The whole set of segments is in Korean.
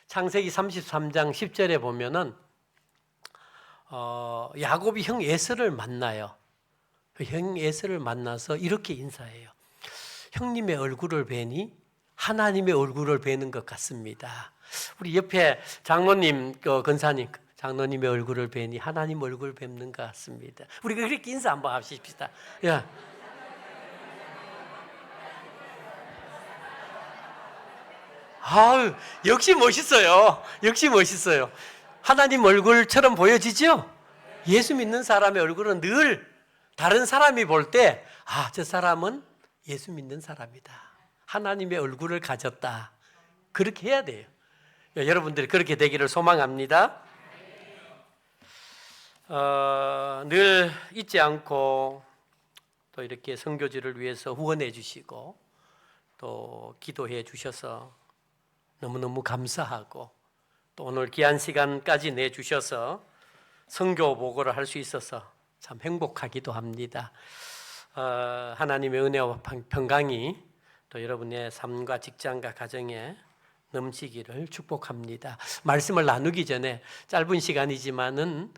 창세기 33장 10절에 보면은 야곱이 형 에서를 만나요. 형 에서를 만나서 이렇게 인사해요. 형님의 얼굴을 뵈니 하나님의 얼굴을 뵈는 것 같습니다. 우리 옆에 장로님, 권사님, 장로님의 얼굴을 뵈니 하나님 얼굴을 뵙는 것 같습니다. 우리가 그렇게 인사 한번 합시다. 야. 아유, 역시 멋있어요. 역시 멋있어요. 하나님 얼굴처럼 보여지죠? 예수 믿는 사람의 얼굴은 늘 다른 사람이 볼 때, 아, 저 사람은 예수 믿는 사람이다. 하나님의 얼굴을 가졌다. 그렇게 해야 돼요. 여러분들이 그렇게 되기를 소망합니다. 늘 잊지 않고 또 이렇게 선교지를 위해서 후원해 주시고 또 기도해 주셔서 너무너무 감사하고 또 오늘 귀한 시간까지 내주셔서 선교 보고를 할 수 있어서 참 행복하기도 합니다. 하나님의 은혜와 평강이 또 여러분의 삶과 직장과 가정에 넘치기를 축복합니다. 말씀을 나누기 전에 짧은 시간이지만은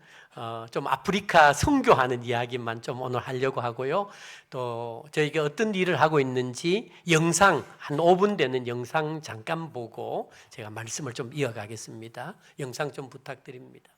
좀 아프리카 선교하는 이야기만 좀 오늘 하려고 하고요. 또 저희가 어떤 일을 하고 있는지 영상 한 5분 되는 영상 잠깐 보고 제가 말씀을 좀 이어가겠습니다. 영상 좀 부탁드립니다.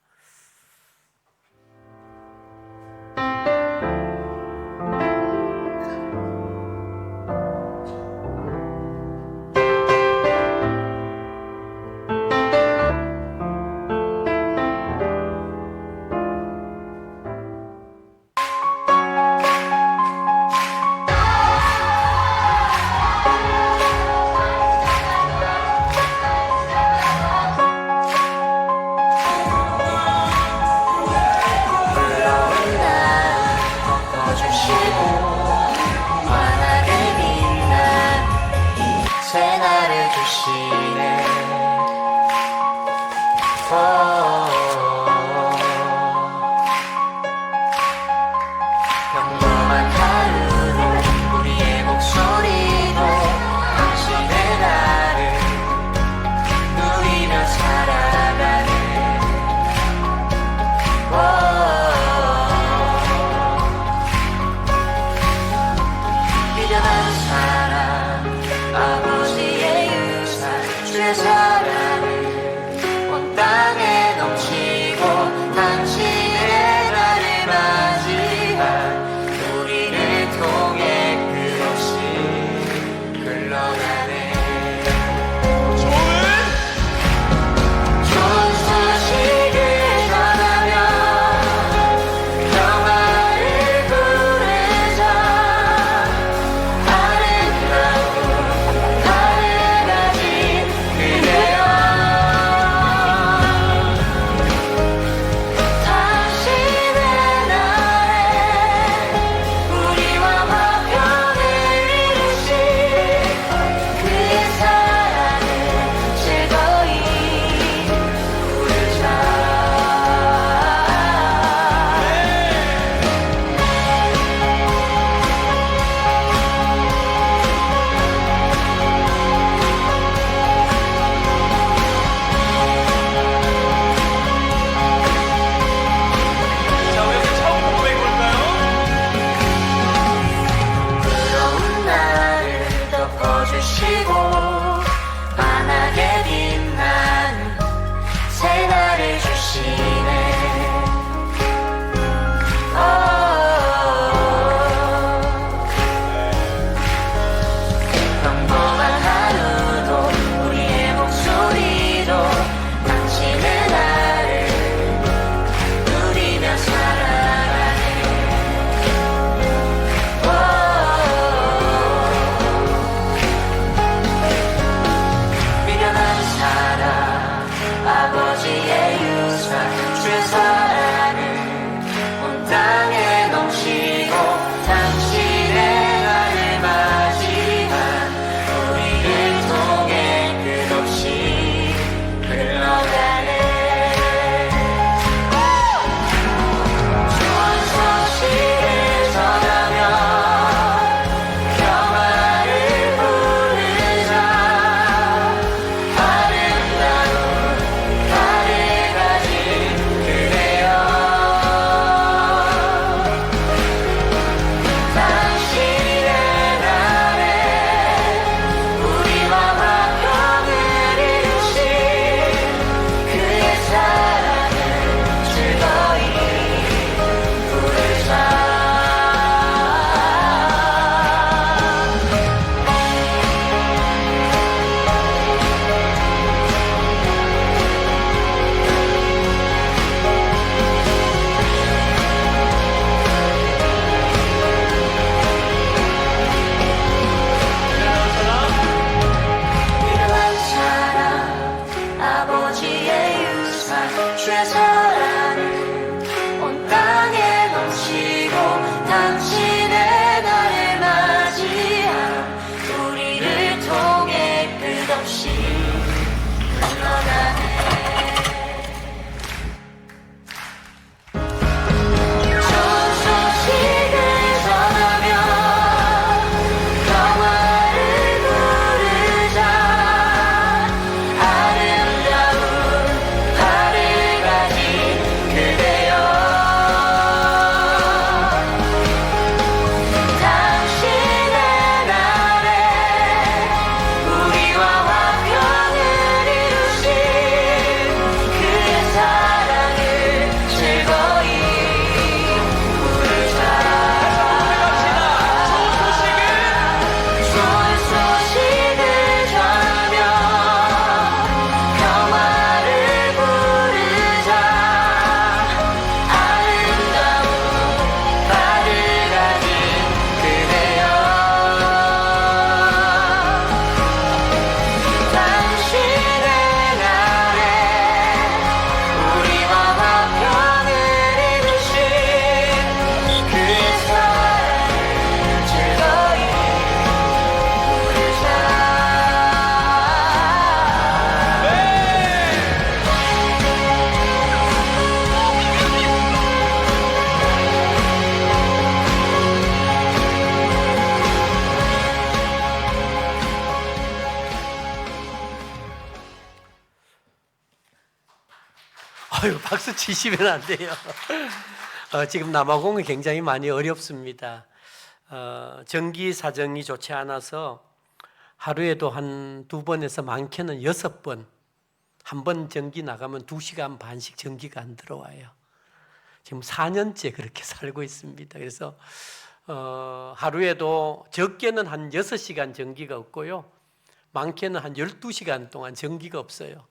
그대 아유, 박수 치시면 안 돼요. 지금 남아공이 굉장히 많이 어렵습니다. 전기 사정이 좋지 않아서 하루에도 한 2번에서 많게는 6번, 한 번 전기 나가면 2시간 반씩 전기가 안 들어와요. 지금 4년째 그렇게 살고 있습니다. 그래서 하루에도 적게는 한 6시간 전기가 없고요, 많게는 한 12시간 동안 전기가 없어요.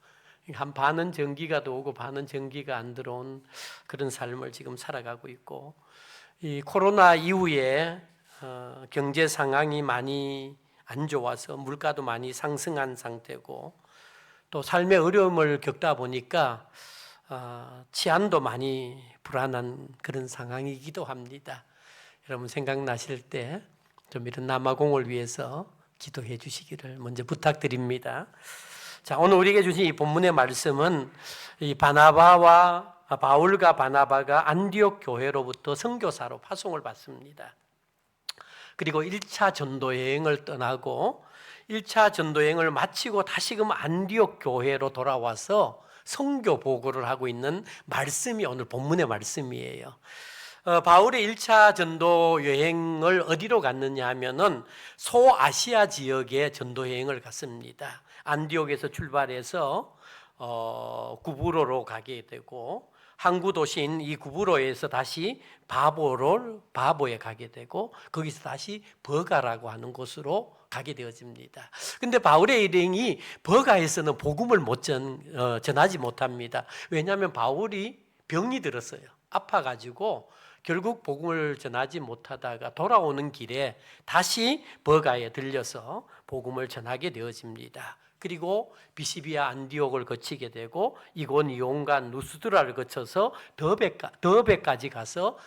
한 반은 전기가 들어오고 반은 전기가 안 들어온 그런 삶을 지금 살아가고 있고, 이 코로나 이후에 경제 상황이 많이 안 좋아서 물가도 많이 상승한 상태고, 또 삶의 어려움을 겪다 보니까 치안도 많이 불안한 그런 상황이기도 합니다. 여러분 생각나실 때 좀 이런 남아공을 위해서 기도해 주시기를 먼저 부탁드립니다. 자, 오늘 우리에게 주신 이 본문의 말씀은 이 바울과 바나바가 안디옥 교회로부터 선교사로 파송을 받습니다. 그리고 1차 전도 여행을 떠나고 1차 전도 여행을 마치고 다시금 안디옥 교회로 돌아와서 선교 보고를 하고 있는 말씀이 오늘 본문의 말씀이에요. 바울의 1차 전도 여행을 어디로 갔느냐 하면은 소아시아 지역의 전도 여행을 갔습니다. 안디옥에서 출발해서 구브로로 가게 되고, 항구 도시인 이 구브로에서 다시 바보에 가게 되고, 거기서 다시 버가라고 하는 곳으로 가게 되어집니다. 근데 바울의 일행이 버가에서는 복음을 전하지 못합니다. 왜냐하면 바울이 병이 들었어요. 아파가지고 결국 복음을 전하지 못하다가 돌아오는 길에 다시 버가에 들려서 복음을 전하게 되어집니다. 그리고 비시비아 안디옥을 거치게 되고 이곤, 이온과 누스드라를 거쳐서 더베까지 가서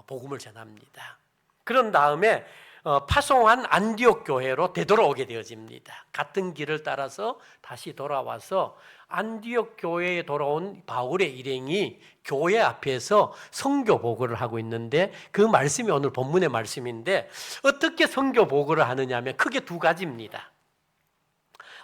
복음을 전합니다. 그런 다음에 파송한 안디옥 교회로 되돌아오게 되어집니다. 같은 길을 따라서 다시 돌아와서 안디옥 교회에 돌아온 바울의 일행이 교회 앞에서 선교 보고를 하고 있는데, 그 말씀이 오늘 본문의 말씀인데, 어떻게 선교 보고를 하느냐 하면 크게 2가지입니다.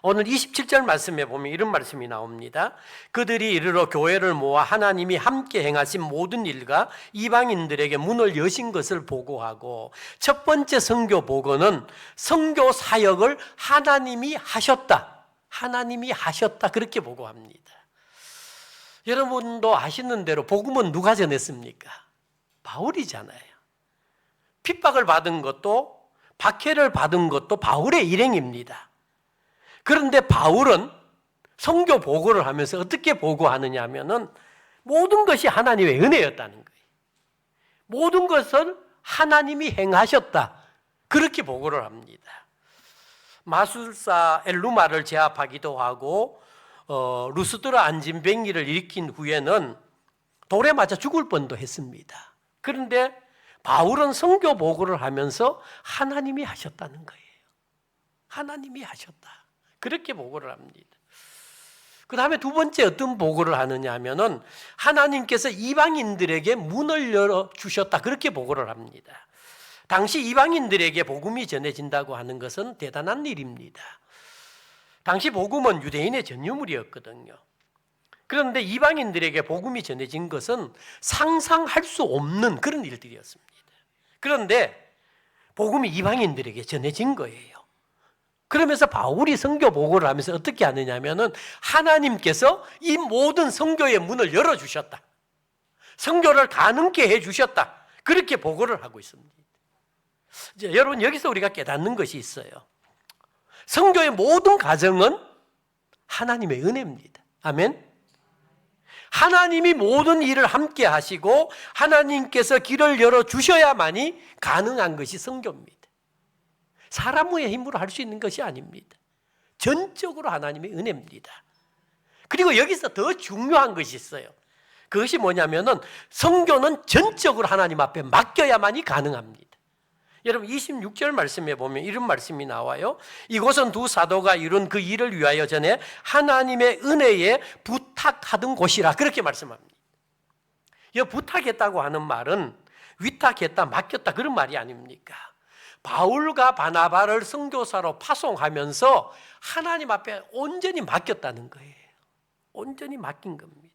오늘 27절 말씀에 보면 이런 말씀이 나옵니다. 그들이 이르러 교회를 모아 하나님이 함께 행하신 모든 일과 이방인들에게 문을 여신 것을 보고하고, 첫 번째 선교 보고는 선교 사역을 하나님이 하셨다 그렇게 보고합니다. 여러분도 아시는 대로 복음은 누가 전했습니까? 바울이잖아요. 핍박을 받은 것도, 박해를 받은 것도 바울의 일행입니다. 그런데 바울은 선교 보고를 하면서 어떻게 보고하느냐 하면은 모든 것이 하나님의 은혜였다는 거예요. 모든 것을 하나님이 행하셨다 그렇게 보고를 합니다. 마술사 엘루마를 제압하기도 하고 루스드라 안진뱅이를 일으킨 후에는 돌에 맞아 죽을 뻔도 했습니다. 그런데 바울은 선교 보고를 하면서 하나님이 하셨다는 거예요. 하나님이 하셨다 그렇게 보고를 합니다. 그 다음에 2번째 어떤 보고를 하느냐 하면은 하나님께서 이방인들에게 문을 열어주셨다 그렇게 보고를 합니다. 당시 이방인들에게 복음이 전해진다고 하는 것은 대단한 일입니다. 당시 복음은 유대인의 전유물이었거든요. 그런데 이방인들에게 복음이 전해진 것은 상상할 수 없는 그런 일들이었습니다. 그런데 복음이 이방인들에게 전해진 거예요. 그러면서 바울이 선교 보고를 하면서 어떻게 하느냐면은 하나님께서 이 모든 선교의 문을 열어주셨다. 선교를 가능케 해주셨다. 그렇게 보고를 하고 있습니다. 이제 여러분 여기서 우리가 깨닫는 것이 있어요. 선교의 모든 과정은 하나님의 은혜입니다. 아멘. 하나님이 모든 일을 함께 하시고 하나님께서 길을 열어주셔야만이 가능한 것이 선교입니다. 사람의 힘으로 할 수 있는 것이 아닙니다. 전적으로 하나님의 은혜입니다. 그리고 여기서 더 중요한 것이 있어요. 그것이 뭐냐면은 선교는 전적으로 하나님 앞에 맡겨야만이 가능합니다. 여러분 26절 말씀에 보면 이런 말씀이 나와요. 이곳은 두 사도가 이룬 그 일을 위하여 전에 하나님의 은혜에 부탁하던 곳이라 그렇게 말씀합니다. 이 부탁했다고 하는 말은 위탁했다, 맡겼다 그런 말이 아닙니까? 바울과 바나바를 선교사로 파송하면서 하나님 앞에 온전히 맡겼다는 거예요. 온전히 맡긴 겁니다.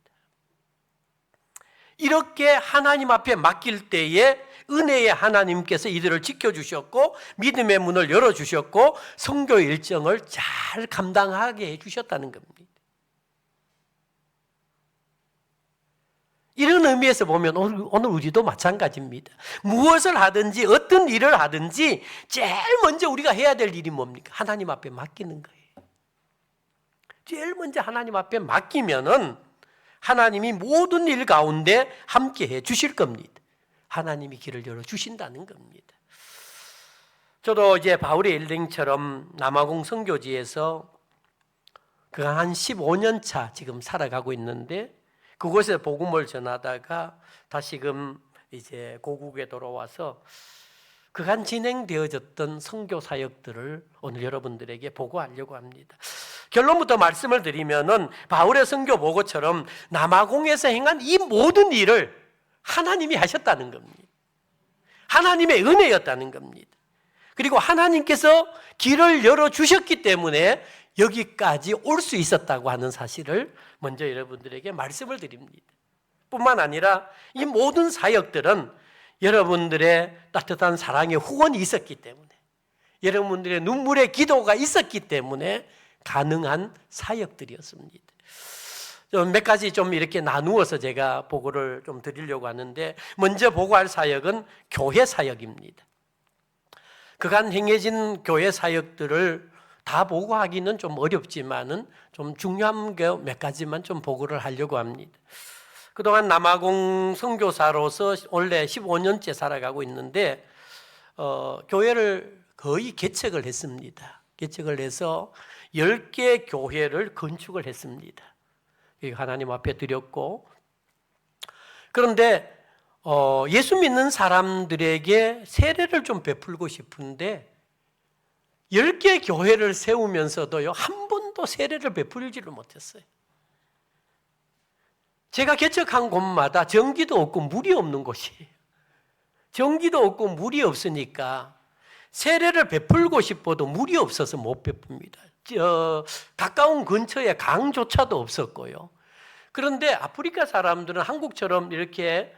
이렇게 하나님 앞에 맡길 때에 은혜의 하나님께서 이들을 지켜주셨고 믿음의 문을 열어주셨고 선교 일정을 잘 감당하게 해주셨다는 겁니다. 이런 의미에서 보면 오늘 우리도 마찬가지입니다. 무엇을 하든지 어떤 일을 하든지 제일 먼저 우리가 해야 될 일이 뭡니까? 하나님 앞에 맡기는 거예요. 제일 먼저 하나님 앞에 맡기면은 하나님이 모든 일 가운데 함께 해 주실 겁니다. 하나님이 길을 열어 주신다는 겁니다. 저도 이제 바울의 일행처럼 남아공 선교지에서 한 15년 차 지금 살아가고 있는데 그곳에 복음을 전하다가 다시금 이제 고국에 돌아와서 그간 진행되어졌던 선교 사역들을 오늘 여러분들에게 보고하려고 합니다. 결론부터 말씀을 드리면은 바울의 선교 보고처럼 남아공에서 행한 이 모든 일을 하나님이 하셨다는 겁니다. 하나님의 은혜였다는 겁니다. 그리고 하나님께서 길을 열어주셨기 때문에 여기까지 올 수 있었다고 하는 사실을 먼저 여러분들에게 말씀을 드립니다. 뿐만 아니라 이 모든 사역들은 여러분들의 따뜻한 사랑의 후원이 있었기 때문에 여러분들의 눈물의 기도가 있었기 때문에 가능한 사역들이었습니다. 몇 가지 좀 이렇게 나누어서 제가 보고를 좀 드리려고 하는데 먼저 보고할 사역은 교회 사역입니다. 그간 행해진 교회 사역들을 다 보고하기는 좀 어렵지만은 좀 중요한 게 몇 가지만 좀 보고를 하려고 합니다. 그동안 남아공 선교사로서 원래 15년째 살아가고 있는데 교회를 거의 개척을 했습니다. 개척을 해서 10개 교회를 건축을 했습니다. 하나님 앞에 드렸고 그런데 예수 믿는 사람들에게 세례를 좀 베풀고 싶은데 10개 교회를 세우면서도요 한 번도 세례를 베풀지를 못했어요. 제가 개척한 곳마다 전기도 없고 물이 없는 곳이에요. 전기도 없고 물이 없으니까 세례를 베풀고 싶어도 물이 없어서 못 베풉니다. 가까운 근처에 강조차도 없었고요. 그런데 아프리카 사람들은 한국처럼 이렇게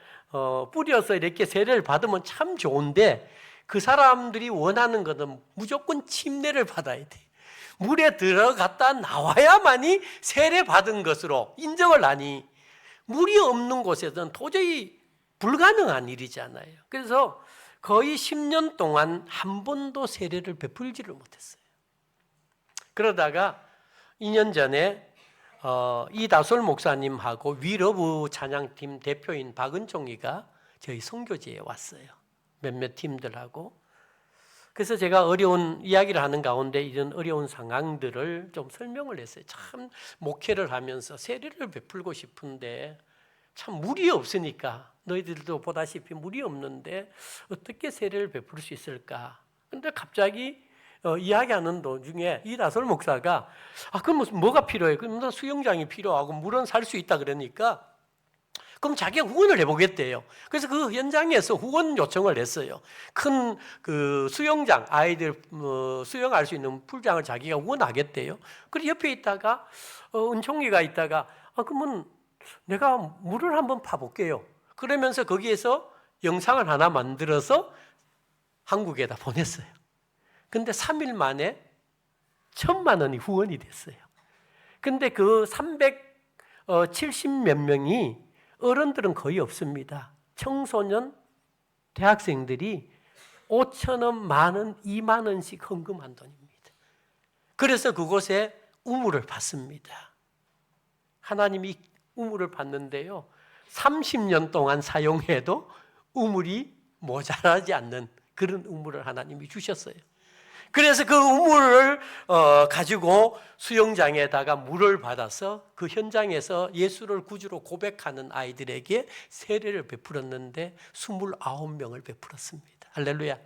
뿌려서 이렇게 세례를 받으면 참 좋은데 그 사람들이 원하는 것은 무조건 침례를 받아야 돼. 물에 들어갔다 나와야만이 세례 받은 것으로 인정을 하니 물이 없는 곳에서는 도저히 불가능한 일이잖아요. 그래서 거의 10년 동안 한 번도 세례를 베풀지를 못했어요. 그러다가 2년 전에 이다솔 목사님하고 위러브 찬양팀 대표인 박은종이가 저희 선교지에 왔어요. 몇몇 팀들하고. 그래서 제가 어려운 이야기를 하는 가운데 이런 어려운 상황들을 좀 설명을 했어요. 참 목회를 하면서 세례를 베풀고 싶은데 참 물이 없으니까 너희들도 보다시피 물이 없는데 어떻게 세례를 베풀 수 있을까? 근데 갑자기 이야기하는 도중에 이다솔 목사가 그럼 뭐가 필요해? 그럼 수영장이 필요하고 물은 살 수 있다 그러니까 그럼 자기가 후원을 해보겠대요. 그래서 그 현장에서 후원 요청을 했어요. 큰 그 수영장, 아이들 수영할 수 있는 풀장을 자기가 후원하겠대요. 그리고 옆에 있다가 은총이가 있다가 그러면 내가 물을 한번 파볼게요. 그러면서 거기에서 영상을 하나 만들어서 한국에다 보냈어요. 근데 3일 만에 1,000만 원이 후원이 됐어요. 근데 그 370몇 명이 어른들은 거의 없습니다. 청소년, 대학생들이 5,000원, 10,000원, 2만 원씩 헌금한 돈입니다. 그래서 그곳에 우물을 받습니다. 하나님이 우물을 받는데요. 30년 동안 사용해도 우물이 모자라지 않는 그런 우물을 하나님이 주셨어요. 그래서 그 우물을 가지고 수영장에다가 물을 받아서 그 현장에서 예수를 구주로 고백하는 아이들에게 세례를 베풀었는데 29명을 베풀었습니다. 할렐루야.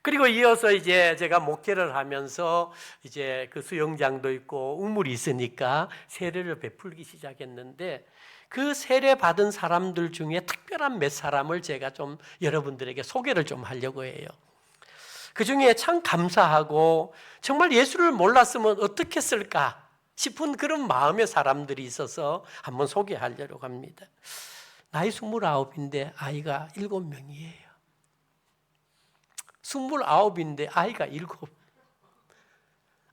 그리고 이어서 이제 제가 목회를 하면서 이제 그 수영장도 있고 우물이 있으니까 세례를 베풀기 시작했는데 그 세례 받은 사람들 중에 특별한 몇 사람을 제가 좀 여러분들에게 소개를 좀 하려고 해요. 그 중에 참 감사하고 정말 예수를 몰랐으면 어떻게 했을까 싶은 그런 마음의 사람들이 있어서 한번 소개하려고 합니다. 나이 29인데 아이가 7명이에요. 29인데 아이가 7.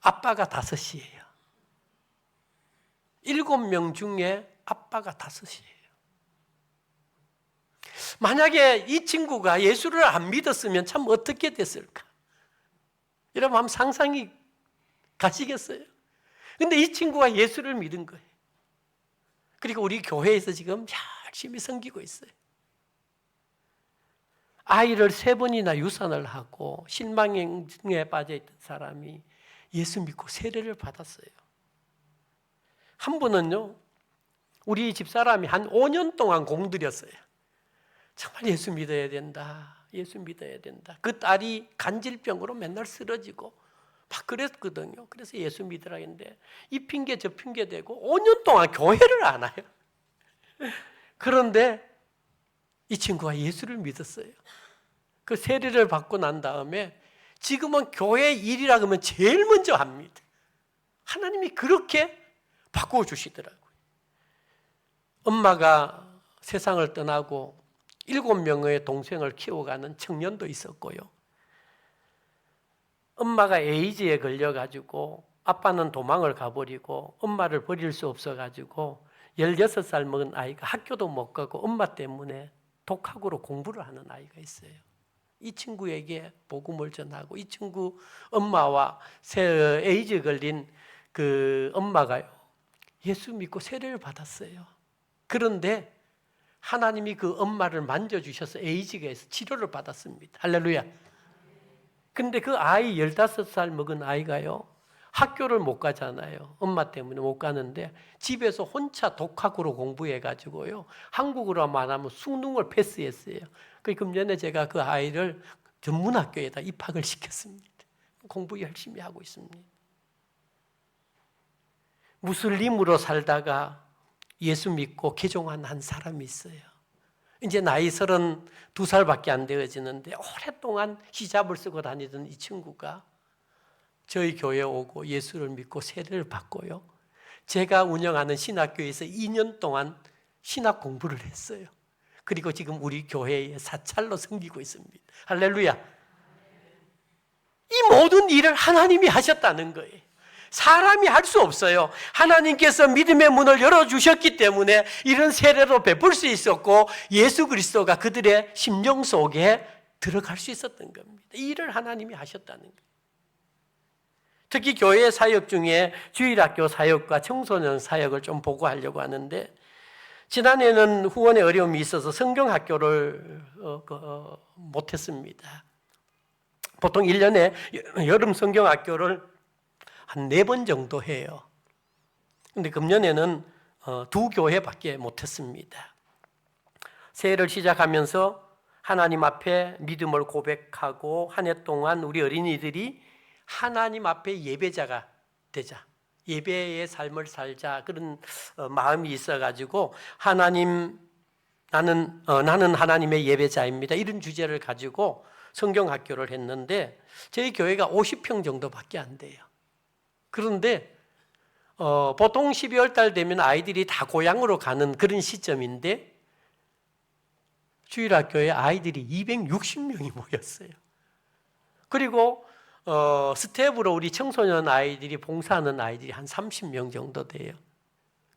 아빠가 5이에요. 7명 중에 아빠가 5이에요. 만약에 이 친구가 예수를 안 믿었으면 참 어떻게 됐을까? 여러분 한번 상상이 가시겠어요? 근데 이 친구가 예수를 믿은 거예요. 그리고 우리 교회에서 지금 열심히 섬기고 있어요. 아이를 3번이나 유산을 하고 실망에 빠져있던 사람이 예수 믿고 세례를 받았어요. 한 분은요, 우리 집사람이 한 5년 동안 공들였어요. 정말 예수 믿어야 된다. 예수 믿어야 된다. 그 딸이 간질병으로 맨날 쓰러지고 막 그랬거든요. 그래서 예수 믿으라 했는데 이 핑계 저 핑계 대고 5년 동안 교회를 안 와요. 그런데 이 친구가 예수를 믿었어요. 그 세례를 받고 난 다음에 지금은 교회 일이라 그러면 제일 먼저 합니다. 하나님이 그렇게 바꿔주시더라고요. 엄마가 세상을 떠나고 7명의 동생을 키워가는 청년도 있었고요. 엄마가 에이즈에 걸려가지고 아빠는 도망을 가버리고 엄마를 버릴 수 없어가지고 16살 먹은 아이가 학교도 못 가고 엄마 때문에 독학으로 공부를 하는 아이가 있어요. 이 친구에게 복음을 전하고 이 친구 엄마와 에이즈 걸린 그 엄마가요, 예수 믿고 세례를 받았어요. 그런데 하나님이 그 엄마를 만져주셔서 에이즈에서 치료를 받았습니다. 할렐루야. 근데 그 아이 15살 먹은 아이가요, 학교를 못 가잖아요. 엄마 때문에 못 가는데 집에서 혼자 독학으로 공부해가지고요, 한국어로 말하면 수능을 패스했어요. 그 금년에 제가 그 아이를 전문학교에다 입학을 시켰습니다. 공부 열심히 하고 있습니다. 무슬림으로 살다가 예수 믿고 개종한 한 사람이 있어요. 이제 나이 32살밖에 안 되어지는데 오랫동안 히잡을 쓰고 다니던 이 친구가 저희 교회에 오고 예수를 믿고 세례를 받고요, 제가 운영하는 신학교에서 2년 동안 신학 공부를 했어요. 그리고 지금 우리 교회에 사찰로 섬기고 있습니다. 할렐루야. 이 모든 일을 하나님이 하셨다는 거예요. 사람이 할 수 없어요. 하나님께서 믿음의 문을 열어주셨기 때문에 이런 세례로 베풀 수 있었고 예수 그리스도가 그들의 심령 속에 들어갈 수 있었던 겁니다. 이 일을 하나님이 하셨다는 거예요. 특히 교회 사역 중에 주일학교 사역과 청소년 사역을 좀 보고하려고 하는데, 지난해는 후원의 어려움이 있어서 성경학교를 못했습니다. 보통 1년에 여름 성경학교를 한 4번 정도 해요. 근데 금년에는 2교회밖에 못했습니다. 새해를 시작하면서 하나님 앞에 믿음을 고백하고 한 해 동안 우리 어린이들이 하나님 앞에 예배자가 되자, 예배의 삶을 살자, 그런 마음이 있어가지고 하나님, 나는 하나님의 예배자입니다, 이런 주제를 가지고 성경학교를 했는데 저희 교회가 50평 정도밖에 안 돼요. 그런데 보통 12월 달 되면 아이들이 다 고향으로 가는 그런 시점인데 주일학교에 아이들이 260명이 모였어요. 그리고 스텝으로 우리 청소년 아이들이 봉사하는 아이들이 한 30명 정도 돼요.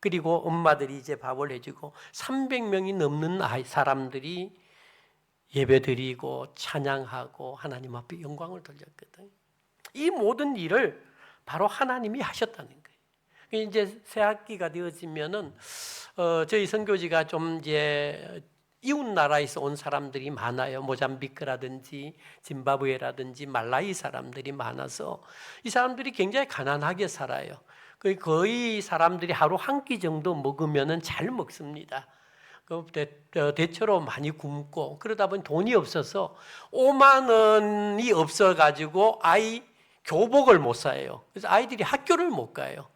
그리고 엄마들이 이제 밥을 해주고 300명이 넘는 사람들이 예배드리고 찬양하고 하나님 앞에 영광을 돌렸거든요. 이 모든 일을 바로 하나님이 하셨다는 거예요. 이제 새 학기가 되어지면은 저희 선교지가 좀 이제 이웃 나라에서 온 사람들이 많아요. 모잠비크라든지 짐바브웨라든지 말라이 사람들이 많아서 이 사람들이 굉장히 가난하게 살아요. 거의 사람들이 하루 한 끼 정도 먹으면은 잘 먹습니다. 대체로 많이 굶고 그러다 보니 돈이 없어서 5만 원이 없어가지고 아이 교복을 못 사요. 그래서 아이들이 학교를 못 가요.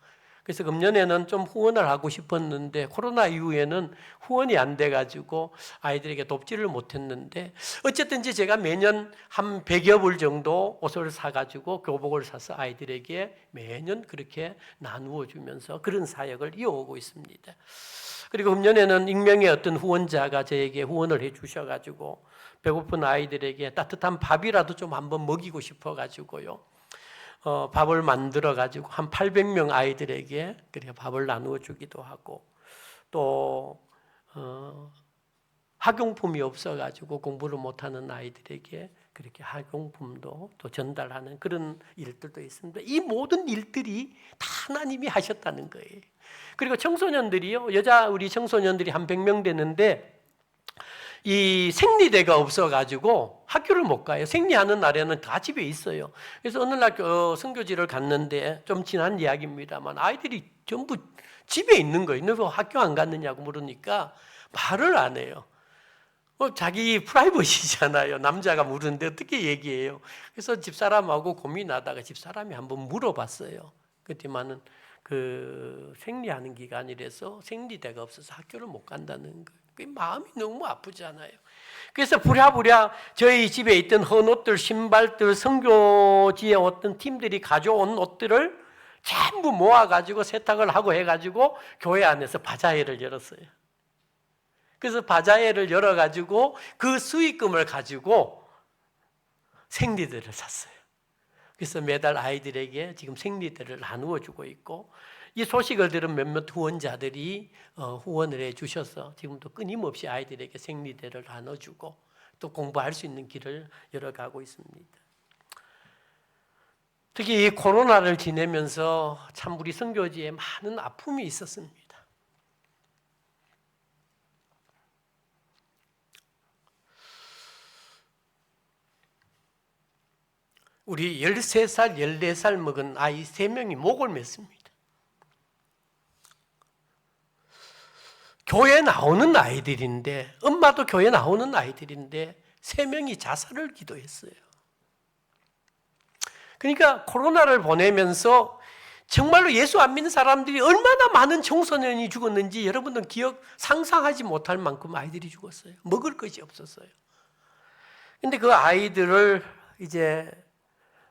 그래서 금년에는 좀 후원을 하고 싶었는데 코로나 이후에는 후원이 안 돼가지고 아이들에게 돕지를 못했는데 어쨌든지 제가 매년 한 100여 불 정도 옷을 사가지고 교복을 사서 아이들에게 매년 그렇게 나누어 주면서 그런 사역을 이어오고 있습니다. 그리고 금년에는 익명의 어떤 후원자가 저에게 후원을 해 주셔가지고 배고픈 아이들에게 따뜻한 밥이라도 좀 한번 먹이고 싶어가지고요. 밥을 만들어 가지고 한 800명 아이들에게 그렇게 밥을 나누어 주기도 하고 또 학용품이 없어 가지고 공부를 못하는 아이들에게 그렇게 학용품도 또 전달하는 그런 일들도 있습니다. 이 모든 일들이 다 하나님이 하셨다는 거예요. 그리고 청소년들이요, 우리 청소년들이 한 100명 되는데 이 생리대가 없어가지고 학교를 못 가요. 생리하는 날에는 다 집에 있어요. 그래서 어느 날 선교지를 갔는데 좀 지난 이야기입니다만 아이들이 전부 집에 있는 거예요. 너 학교 안 갔느냐고 물으니까 말을 안 해요. 자기 프라이버시잖아요. 남자가 물은데 어떻게 얘기해요? 그래서 집사람하고 고민하다가 집사람이 한번 물어봤어요. 그때만은 그 생리하는 기간이라서 생리대가 없어서 학교를 못 간다는 거예요. 마음이 너무 아프잖아요. 그래서 부랴부랴 저희 집에 있던 헌옷들, 신발들, 선교지에 어떤 팀들이 가져온 옷들을 전부 모아가지고 세탁을 하고 해가지고 교회 안에서 바자회를 열었어요. 그래서 바자회를 열어가지고 그 수익금을 가지고 생리대를 샀어요. 그래서 매달 아이들에게 지금 생리대를 나누어 주고 있고 이 소식을 들은 몇몇 후원자들이 후원을 해 주셔서 지금도 끊임없이 아이들에게 생리대를 나눠주고 또 공부할 수 있는 길을 열어가고 있습니다. 특히 이 코로나를 지내면서 참 우리 선교지에 많은 아픔이 있었습니다. 우리 13살, 14살 먹은 아이 3명이 목을 맸습니다. 교회 나오는 아이들인데, 엄마도 교회 나오는 아이들인데 3명이 자살을 기도했어요. 그러니까 코로나를 보내면서 정말로 예수 안 믿는 사람들이 얼마나 많은 청소년이 죽었는지 여러분들 상상하지 못할 만큼 아이들이 죽었어요. 먹을 것이 없었어요. 근데 그 아이들을 이제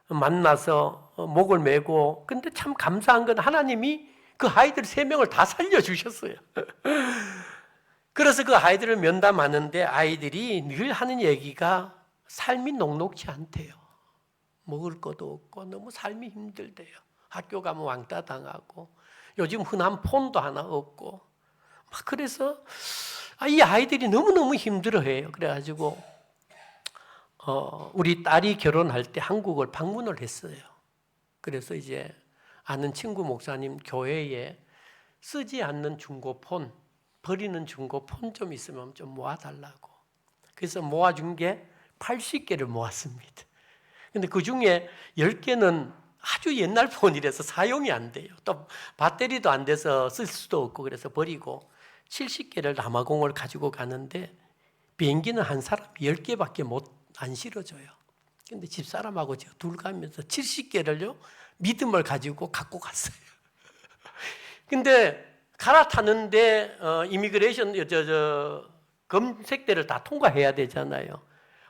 만나서 목을 메고, 근데 참 감사한 건 하나님이 그 아이들 3명을 다 살려주셨어요. 그래서 그 아이들을 면담하는데 아이들이 늘 하는 얘기가 삶이 녹록지 않대요. 먹을 것도 없고 너무 삶이 힘들대요. 학교 가면 왕따 당하고 요즘 흔한 폰도 하나 없고 막 그래서 이 아이들이 너무너무 힘들어해요. 그래가지고 우리 딸이 결혼할 때 한국을 방문을 했어요. 그래서 이제 아는 친구 목사님 교회에 쓰지 않는 중고폰, 버리는 중고폰 좀 있으면 좀 모아달라고. 그래서 모아준 게 80개를 모았습니다. 근데 그 중에 10개는 아주 옛날 폰이라서 사용이 안 돼요. 또 배터리도 안 돼서 쓸 수도 없고 그래서 버리고 70개를 남아공을 가지고 가는데 비행기는 한 사람 10개밖에 안 실어줘요. 근데 집사람하고 제가 둘 가면서 70개를요, 믿음을 가지고 갖고 갔어요. 근데 갈아타는데 이미그레이션 검색대를 다 통과해야 되잖아요.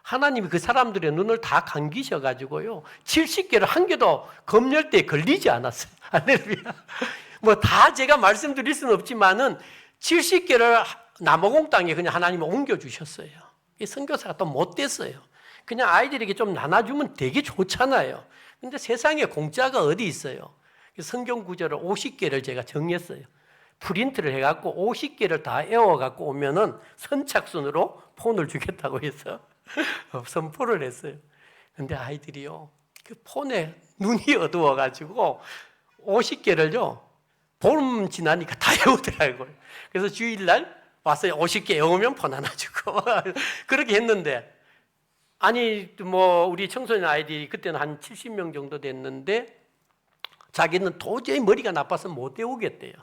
하나님이 그 사람들의 눈을 다 감기셔가지고요 70개를 한 개도 검열대에 걸리지 않았어요. 할렐루야. 뭐 다 제가 말씀드릴 수는 없지만은 70개를 남아공 땅에 그냥 하나님이 옮겨주셨어요. 선교사가 또 못됐어요. 그냥 아이들에게 좀 나눠주면 되게 좋잖아요. 근데 세상에 공짜가 어디 있어요? 성경 구절을 50개를 제가 정했어요. 프린트를 해갖고 50개를 다 애워갖고 오면은 선착순으로 폰을 주겠다고 해서 선포를 했어요. 근데 아이들이요, 그 폰에 눈이 어두워가지고 50개를요, 봄 지나니까 다 애우더라고요. 그래서 주일날 와서 50개 애우면 폰 하나 주고 그렇게 했는데, 아니 뭐 우리 청소년 아이들이 그때는 한 70명 정도 됐는데 자기는 도저히 머리가 나빠서 못 애우겠대요.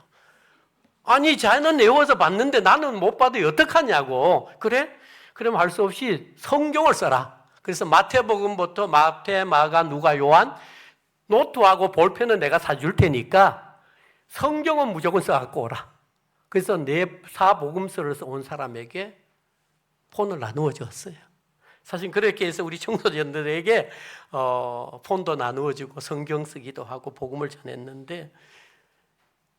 아니 자는 애워서 봤는데 나는 못 봐도 어떡하냐고. 그래? 그럼 할 수 없이 성경을 써라. 그래서 마태복음부터 마태, 마가, 누가, 요한 노트하고 볼펜은 내가 사줄 테니까 성경은 무조건 써갖고 오라. 그래서 내 사복음서를 온 사람에게 폰을 나누어 줬어요. 사실 그렇게 해서 우리 청소년들에게 폰도 나누어 주고 성경 쓰기도 하고 복음을 전했는데,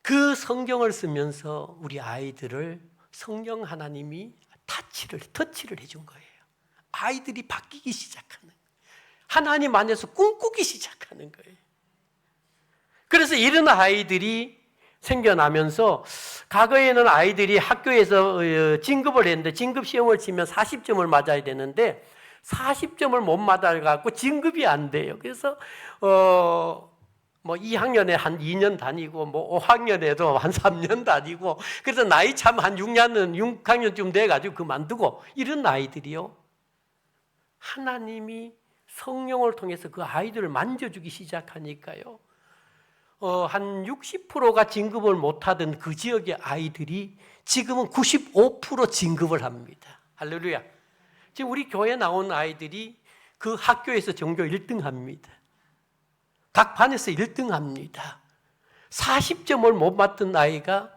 그 성경을 쓰면서 우리 아이들을 성령 하나님이 터치를 해준 거예요. 아이들이 바뀌기 시작하는 거예요. 하나님 안에서 꿈꾸기 시작하는 거예요. 그래서 이런 아이들이 생겨나면서, 과거에는 아이들이 학교에서 진급을 했는데 진급 시험을 치면 40점을 맞아야 되는데 40점을 못 맞아갖고 진급이 안 돼요. 그래서 2학년에 한 2년 다니고 5학년에도 한 3년 다니고, 그래서 나이 참 한 6학년쯤 돼가지고 그만두고, 이런 아이들이요, 하나님이 성령을 통해서 그 아이들을 만져주기 시작하니까요, 한 60%가 진급을 못하던 그 지역의 아이들이 지금은 95% 진급을 합니다. 할렐루야. 지금 우리 교회 나온 아이들이 그 학교에서 전교 1등 합니다. 각 반에서 1등 합니다. 40점을 못 맞던 아이가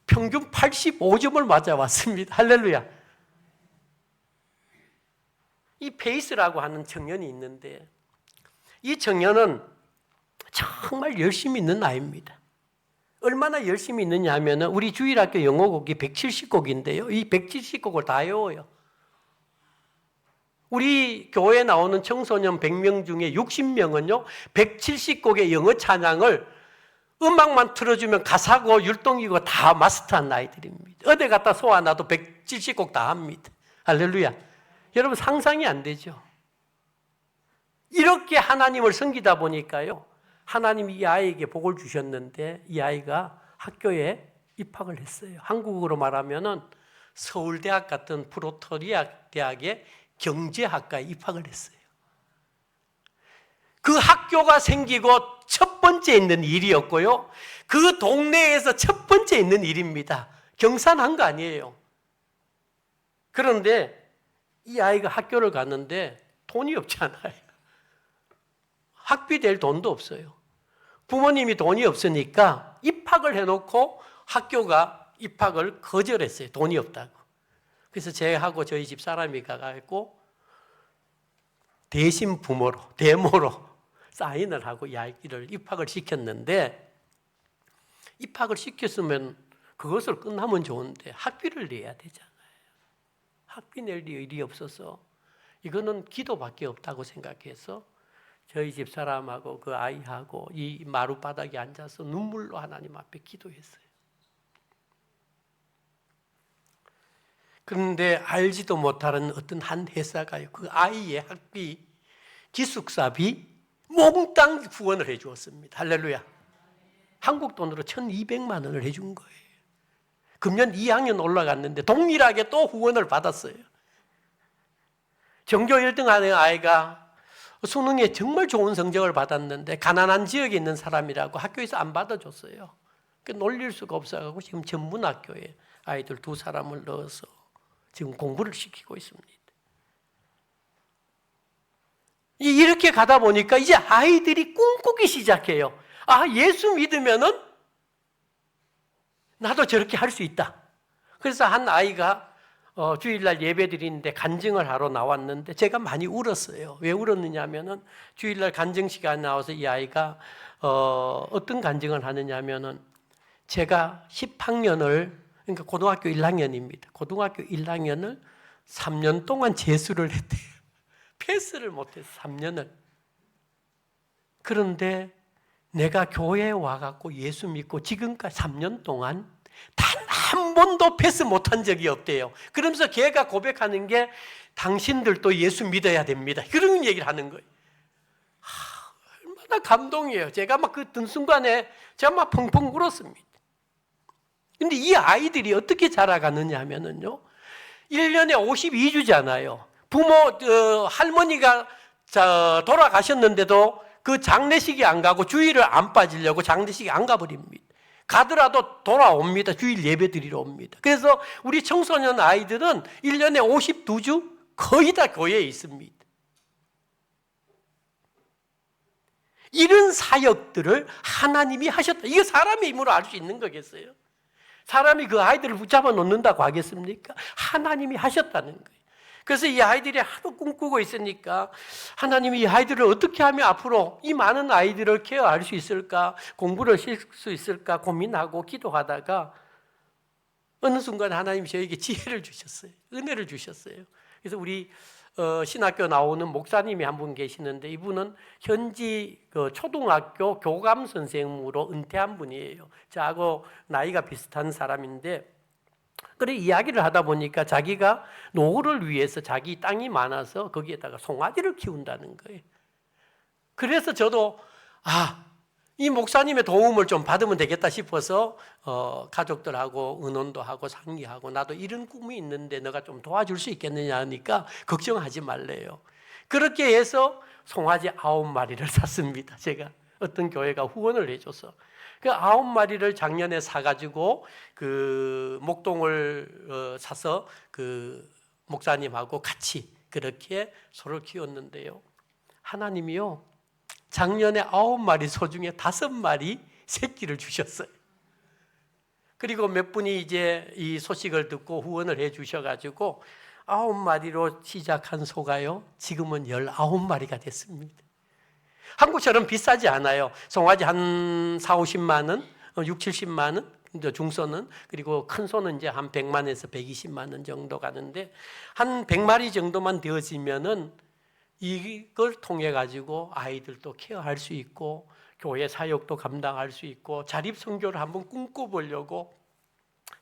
평균 85점을 맞아왔습니다. 할렐루야. 이 페이스라고 하는 청년이 있는데, 이 청년은 정말 열심히 있는 아이입니다. 얼마나 열심히 있느냐 하면, 우리 주일학교 영어곡이 170곡인데요. 이 170곡을 다 외워요. 우리 교회에 나오는 청소년 100명 중에 60명은요, 170곡의 영어 찬양을 음악만 틀어주면 가사고 율동이고 다 마스터한 아이들입니다. 어디 갖다 소환해도 170곡 다 합니다. 할렐루야. 여러분, 상상이 안 되죠? 이렇게 하나님을 섬기다 보니까요, 하나님이 이 아이에게 복을 주셨는데, 이 아이가 학교에 입학을 했어요. 한국으로 말하면은 서울대학 같은 프로토리아 대학에 경제학과에 입학을 했어요. 그 학교가 생기고 첫 번째 있는 일이었고요, 그 동네에서 첫 번째 있는 일입니다. 경산한 거 아니에요. 그런데 이 아이가 학교를 갔는데 돈이 없잖아요. 학비 될 돈도 없어요. 부모님이 돈이 없으니까 입학을 해놓고 학교가 입학을 거절했어요. 돈이 없다고. 그래서 제하고 저희 집 사람이 가가지고 대신 부모로, 데모로 사인을 하고 이 아이를 입학을 시켰는데, 입학을 시켰으면 그것을 끝나면 좋은데 학비를 내야 되잖아요. 학비 낼 일이 없어서 이거는 기도밖에 없다고 생각해서 저희 집 사람하고 그 아이하고 이 마룻바닥에 앉아서 눈물로 하나님 앞에 기도했어요. 그런데 알지도 못하는 어떤 한 회사가요, 그 아이의 학비, 기숙사비 몽땅 후원을 해 주었습니다. 할렐루야. 한국 돈으로 1,200만 원을 해준 거예요. 금년 2학년 올라갔는데 동일하게 또 후원을 받았어요. 전교 1등 하는 아이가 수능에 정말 좋은 성적을 받았는데 가난한 지역에 있는 사람이라고 학교에서 안 받아줬어요. 놀릴 수가 없어서 지금 전문학교에 아이들 2사람을 넣어서 지금 공부를 시키고 있습니다. 이렇게 가다 보니까 이제 아이들이 꿈꾸기 시작해요. 아, 예수 믿으면은 나도 저렇게 할 수 있다. 그래서 한 아이가 주일날 예배 드리는데 간증을 하러 나왔는데 제가 많이 울었어요. 왜 울었느냐 하면은 주일날 간증 시간에 나와서 이 아이가 어떤 간증을 하느냐 하면은, 제가 10학년을, 그러니까 고등학교 1학년입니다. 고등학교 1학년을 3년 동안 재수를 했대요. 패스를 못해서 3년을. 그런데 내가 교회에 와갖고 예수 믿고 지금까지 3년 동안 단 한 번도 패스 못한 적이 없대요. 그러면서 걔가 고백하는 게, 당신들도 예수 믿어야 됩니다. 그런 얘기를 하는 거예요. 얼마나 감동이에요. 제가 막 그 든 순간에 제가 막 펑펑 울었습니다. 근데 이 아이들이 어떻게 자라가느냐 하면은요, 1년에 52주잖아요. 부모, 할머니가 돌아가셨는데도 그 장례식이 안 가고 주일을 안 빠지려고 장례식이 안 가버립니다. 가더라도 돌아옵니다. 주일 예배 드리러 옵니다. 그래서 우리 청소년 아이들은 1년에 52주 거의 다 교회에 있습니다. 이런 사역들을 하나님이 하셨다. 이거 사람의 힘으로 알 수 있는 거겠어요? 사람이 그 아이들을 붙잡아 놓는다고 하겠습니까? 하나님이 하셨다는 거예요. 그래서 이 아이들이 하도 꿈꾸고 있으니까 하나님이 이 아이들을 어떻게 하면 앞으로 이 많은 아이들을 케어할 수 있을까, 공부를 실 수 있을까 고민하고 기도하다가 어느 순간 하나님이 저에게 지혜를 주셨어요. 은혜를 주셨어요. 그래서 우리 신학교 나오는 목사님이 한 분 계시는데 이분은 현지 초등학교 교감 선생으로 은퇴한 분이에요. 저하고 나이가 비슷한 사람인데 그래 이야기를 하다 보니까 자기가 노후를 위해서 자기 땅이 많아서 거기에다가 송아지를 키운다는 거예요. 그래서 저도 이 목사님의 도움을 좀 받으면 되겠다 싶어서 가족들하고 의논도 하고 상의하고 나도 이런 꿈이 있는데 너가 좀 도와줄 수 있겠느냐 하니까 걱정하지 말래요. 그렇게 해서 송아지 9마리를 샀습니다. 제가 어떤 교회가 후원을 해줘서 그 9마리를 작년에 사가지고 그 목동을 사서 그 목사님하고 같이 그렇게 소를 키웠는데요. 하나님이요 작년에 9마리 소 중에 5마리 새끼를 주셨어요. 그리고 몇 분이 이제 이 소식을 듣고 후원을 해 주셔가지고 9마리로 시작한 소가요 지금은 19마리가 됐습니다. 한국처럼 비싸지 않아요. 송아지 한 4, 50만 원, 6, 70만 원, 중소는 그리고 큰 소는 이제 한 100만에서 120만 원 정도 가는데 한 100마리 정도만 되어지면은 이걸 통해 가지고 아이들도 케어할 수 있고 교회 사역도 감당할 수 있고 자립 선교를 한번 꿈꿔보려고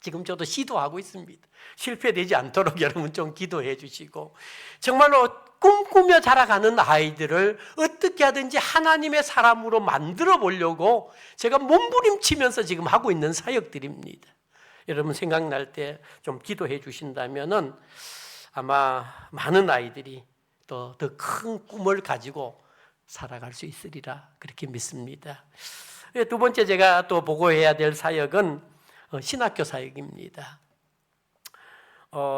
지금 저도 시도하고 있습니다. 실패되지 않도록 여러분 좀 기도해 주시고 정말로 꿈꾸며 자라가는 아이들을 어떻게 하든지 하나님의 사람으로 만들어 보려고 제가 몸부림치면서 지금 하고 있는 사역들입니다. 여러분 생각날 때 좀 기도해 주신다면은 아마 많은 아이들이 또 더 큰 꿈을 가지고 살아갈 수 있으리라 그렇게 믿습니다. 두 번째 제가 또 보고해야 될 사역은 신학교 사역입니다.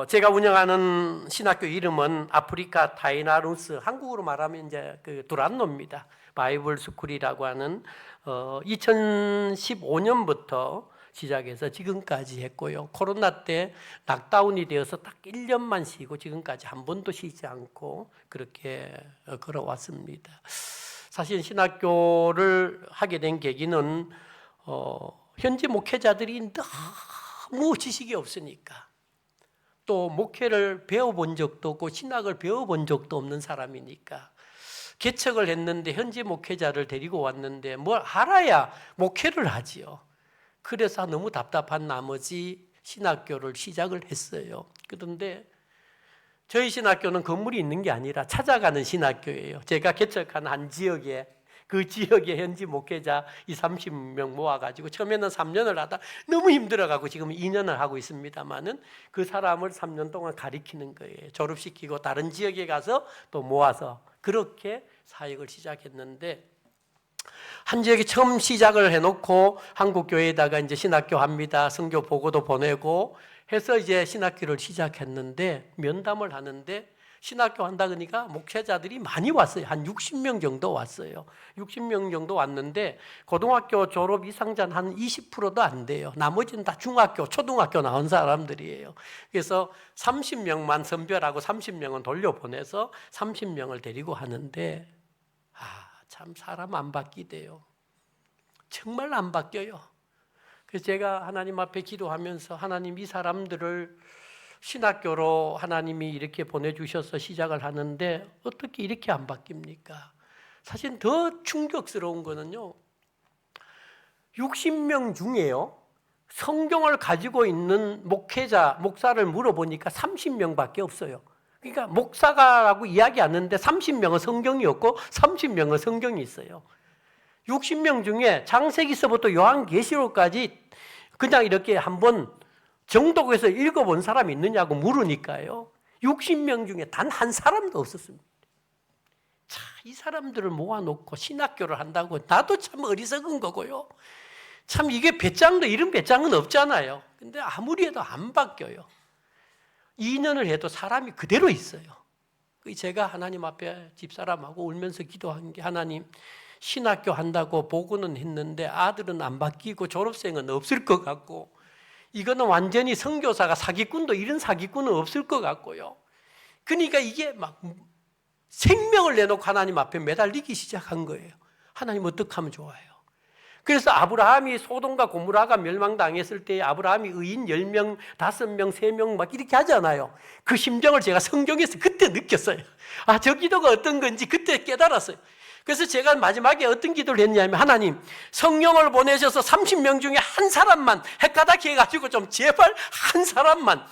제가 운영하는 신학교 이름은 아프리카 타이나루스, 한국으로 말하면 이제 그 두란노입니다. 바이블 스쿨이라고 하는 2015년부터 시작해서 지금까지 했고요. 코로나 때 락다운이 되어서 딱 1년만 쉬고 지금까지 한 번도 쉬지 않고 그렇게 걸어왔습니다. 사실 신학교를 하게 된 계기는 현지 목회자들이 너무 지식이 없으니까 또 목회를 배워본 적도 없고 신학을 배워본 적도 없는 사람이니까 개척을 했는데 현지 목회자를 데리고 왔는데 뭘 알아야 목회를 하지요. 그래서 너무 답답한 나머지 신학교를 시작을 했어요. 그런데 저희 신학교는 건물이 있는 게 아니라 찾아가는 신학교예요. 제가 개척한 한 지역에 그 지역의 현지 목회자 30명 모아가지고 처음에는 3년을 하다 너무 힘들어가고 지금 2년을 하고 있습니다만은 그 사람을 3년 동안 가리키는 거예요. 졸업시키고 다른 지역에 가서 또 모아서 그렇게 사역을 시작했는데 한 지역에 처음 시작을 해놓고 한국교회에다가 이제 신학교 합니다. 선교 보고도 보내고 해서 이제 신학교를 시작했는데 면담을 하는데 신학교 한다 그러니까 목회자들이 많이 왔어요. 한 60명 정도 왔어요. 60명 정도 왔는데 고등학교 졸업 이상자는 한 20%도 안 돼요. 나머지는 다 중학교, 초등학교 나온 사람들이에요. 그래서 30명만 선별하고 30명은 돌려보내서 30명을 데리고 하는데 참 사람 안 바뀌대요. 정말 안 바뀌어요. 그래서 제가 하나님 앞에 기도하면서 하나님 이 사람들을 신학교로 하나님이 이렇게 보내주셔서 시작을 하는데 어떻게 이렇게 안 바뀝니까? 사실 더 충격스러운 거는요 60명 중에요 성경을 가지고 있는 목사를 물어보니까 30명밖에 없어요. 그러니까 목사가라고 이야기 안 하는데 30명은 성경이 없고 30명은 성경이 있어요. 60명 중에 창세기서부터 요한계시록까지 그냥 이렇게 한번 정독해서 읽어본 사람이 있느냐고 물으니까요 60명 중에 단 한 사람도 없었습니다. 자, 이 사람들을 모아놓고 신학교를 한다고 나도 참 어리석은 거고요. 참 이게 배짱도 이런 배짱은 없잖아요. 근데 아무리 해도 안 바뀌어요. 2년을 해도 사람이 그대로 있어요. 제가 하나님 앞에 집사람하고 울면서 기도한 게 하나님 신학교 한다고 보고는 했는데 아들은 안 바뀌고 졸업생은 없을 것 같고, 이거는 완전히 선교사가 사기꾼도 이런 사기꾼은 없을 것 같고요. 그러니까 이게 막 생명을 내놓고 하나님 앞에 매달리기 시작한 거예요. 하나님 어떻게 하면 좋아요? 그래서 아브라함이 소돔과 고모라가 멸망당했을 때 아브라함이 의인 10명, 5명, 3명 막 이렇게 하잖아요. 그 심정을 제가 성경에서 그때 느꼈어요. 아, 저 기도가 어떤 건지 그때 깨달았어요. 그래서 제가 마지막에 어떤 기도를 했냐면, 하나님 성령을 보내셔서 30명 중에 한 사람만 헷가닥 해가지고 좀 제발 한 사람만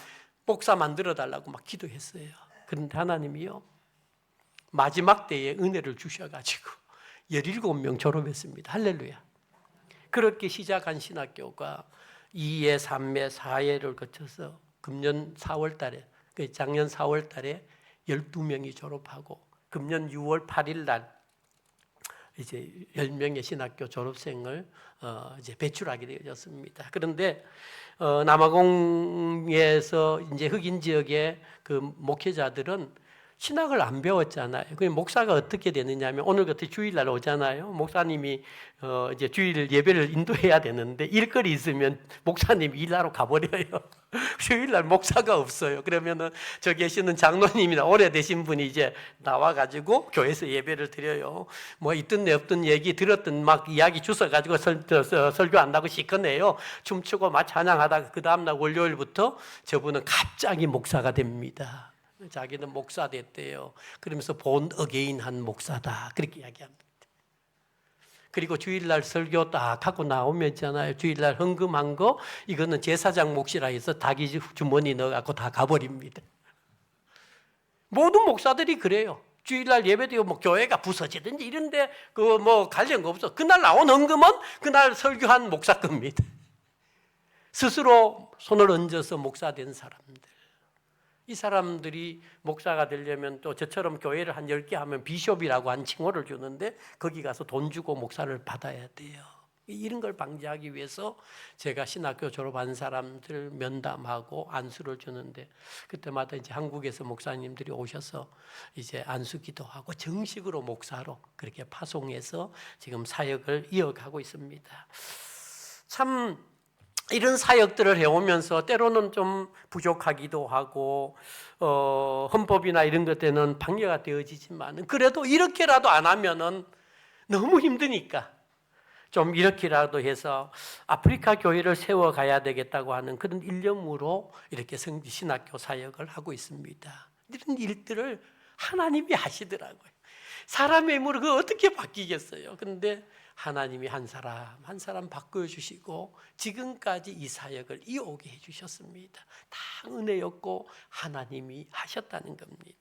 목사 만들어 달라고 막 기도했어요. 그런데 하나님이요, 마지막 때에 은혜를 주셔가지고 17명 졸업했습니다. 할렐루야. 그렇게 시작한 신학교가 2회, 3회, 4회를 거쳐서 금년 4월 달에, 작년 4월 달에 12명이 졸업하고, 금년 6월 8일 날 이제 10명의 신학교 졸업생을 이제 배출하게 되어졌습니다. 그런데 남아공에서 이제 흑인 지역의 그 목회자들은 신학을 안 배웠잖아요. 그 목사가 어떻게 되느냐 하면, 오늘 같은 주일날 오잖아요. 목사님이 이제 주일 예배를 인도해야 되는데 일거리 있으면 목사님이 일하러 가버려요. 주일날 목사가 없어요. 그러면은 저 계시는 장로님이나 오래되신 분이 이제 나와가지고 교회에서 예배를 드려요. 뭐 있든 없든 얘기 들었든 막 이야기 주워가지고 설교한다고 시커내요. 춤추고 막 찬양하다가 그 다음날 월요일부터 저분은 갑자기 목사가 됩니다. 자기는 목사 됐대요. 그러면서 본 어게인한 목사다, 그렇게 이야기합니다. 그리고 주일날 설교 딱 하고 나오면 있잖아요, 주일날 헌금한 거 이거는 제사장 몫이라 해서 닭이 주머니 넣어갖고 다 가버립니다. 모든 목사들이 그래요. 주일날 예배드리고 뭐 교회가 부서지든지 이런데 그 뭐 관련 거 없어. 그날 나온 헌금은 그날 설교한 목사 겁니다. 스스로 손을 얹어서 목사 된 사람들, 이 사람들이 목사가 되려면 또 저처럼 교회를 한 10개 하면 비숍이라고 한 칭호를 주는데 거기 가서 돈 주고 목사를 받아야 돼요. 이런 걸 방지하기 위해서 제가 신학교 졸업한 사람들 면담하고 안수를 주는데, 그때마다 이제 한국에서 목사님들이 오셔서 이제 안수 기도하고 정식으로 목사로 그렇게 파송해서 지금 사역을 이어가고 있습니다. 참 이런 사역들을 해오면서 때로는 좀 부족하기도 하고 헌법이나 이런 것 때는 방해가 되어지지만, 그래도 이렇게라도 안 하면은 너무 힘드니까 좀 이렇게라도 해서 아프리카 교회를 세워가야 되겠다고 하는 그런 일념으로 이렇게 신학교 사역을 하고 있습니다. 이런 일들을 하나님이 하시더라고요. 사람의 힘으로 그거 어떻게 바뀌겠어요? 그런데 하나님이 한 사람 한 사람 바꿔주시고 지금까지 이 사역을 이어오게 해주셨습니다. 다 은혜였고 하나님이 하셨다는 겁니다.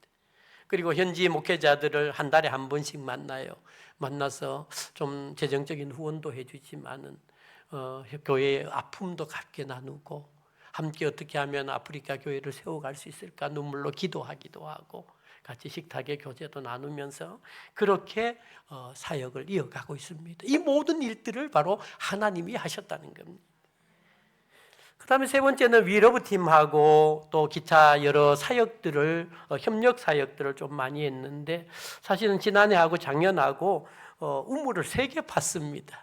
그리고 현지 목회자들을 한 달에 한 번씩 만나요. 만나서 좀 재정적인 후원도 해주지만은 교회의 아픔도 함께 나누고, 함께 어떻게 하면 아프리카 교회를 세워갈 수 있을까 눈물로 기도하기도 하고, 같이 식탁의 교제도 나누면서 그렇게 사역을 이어가고 있습니다. 이 모든 일들을 바로 하나님이 하셨다는 겁니다. 그 다음에 세 번째는 위러브팀하고 또 기타 여러 사역들을, 협력 사역들을 좀 많이 했는데, 사실은 지난해하고 작년하고 우물을 3개 팠습니다.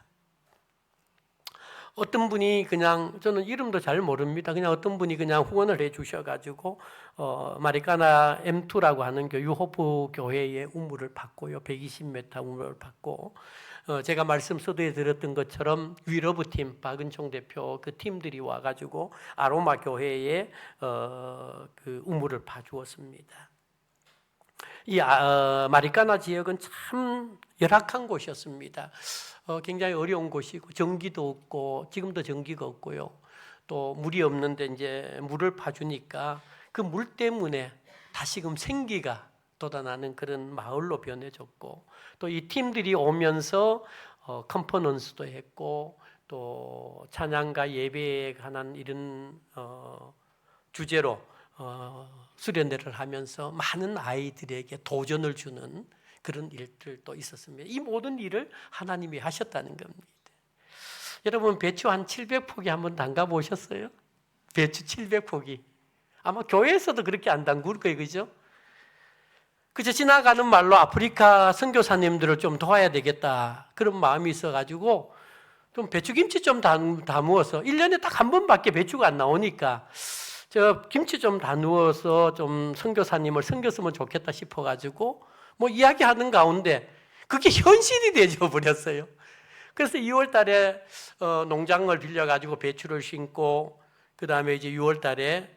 어떤 분이 그냥, 저는 이름도 잘 모릅니다. 그냥 어떤 분이 그냥 후원을 해 주셔가지고 마리카나 M2라고 하는 유호프 교회의 우물을 팠고요. 120m 우물을 팠고, 제가 말씀 서두에 들었던 것처럼 위러브팀 박은총 대표 그 팀들이 와가지고 아로마 교회에 그 우물을 파주었습니다. 이 마리카나 지역은 참 열악한 곳이었습니다. 굉장히 어려운 곳이고 전기도 없고, 지금도 전기가 없고요. 또 물이 없는데 이제 물을 파주니까 그 물 때문에 다시금 생기가 돋아나는 그런 마을로 변해졌고, 또 이 팀들이 오면서 컨퍼런스도 했고, 또 찬양과 예배에 관한 이런 주제로 수련회를 하면서 많은 아이들에게 도전을 주는 그런 일들도 있었습니다. 이 모든 일을 하나님이 하셨다는 겁니다. 여러분, 배추 한 700포기 한번 담가 보셨어요? 배추 700포기. 아마 교회에서도 그렇게 안 담글 거예요, 그죠? 그저 지나가는 말로 아프리카 선교사님들을 좀 도와야 되겠다 그런 마음이 있어가지고 좀 배추김치 좀 담으어서 1년에 딱 한 번밖에 배추가 안 나오니까 저 김치 좀 담으어서 좀 선교사님을 섬겼으면 좋겠다 싶어가지고 뭐 이야기하는 가운데 그게 현실이 되어 버렸어요. 그래서 2월 달에 농장을 빌려가지고 배추를 심고 그 다음에 이제 6월 달에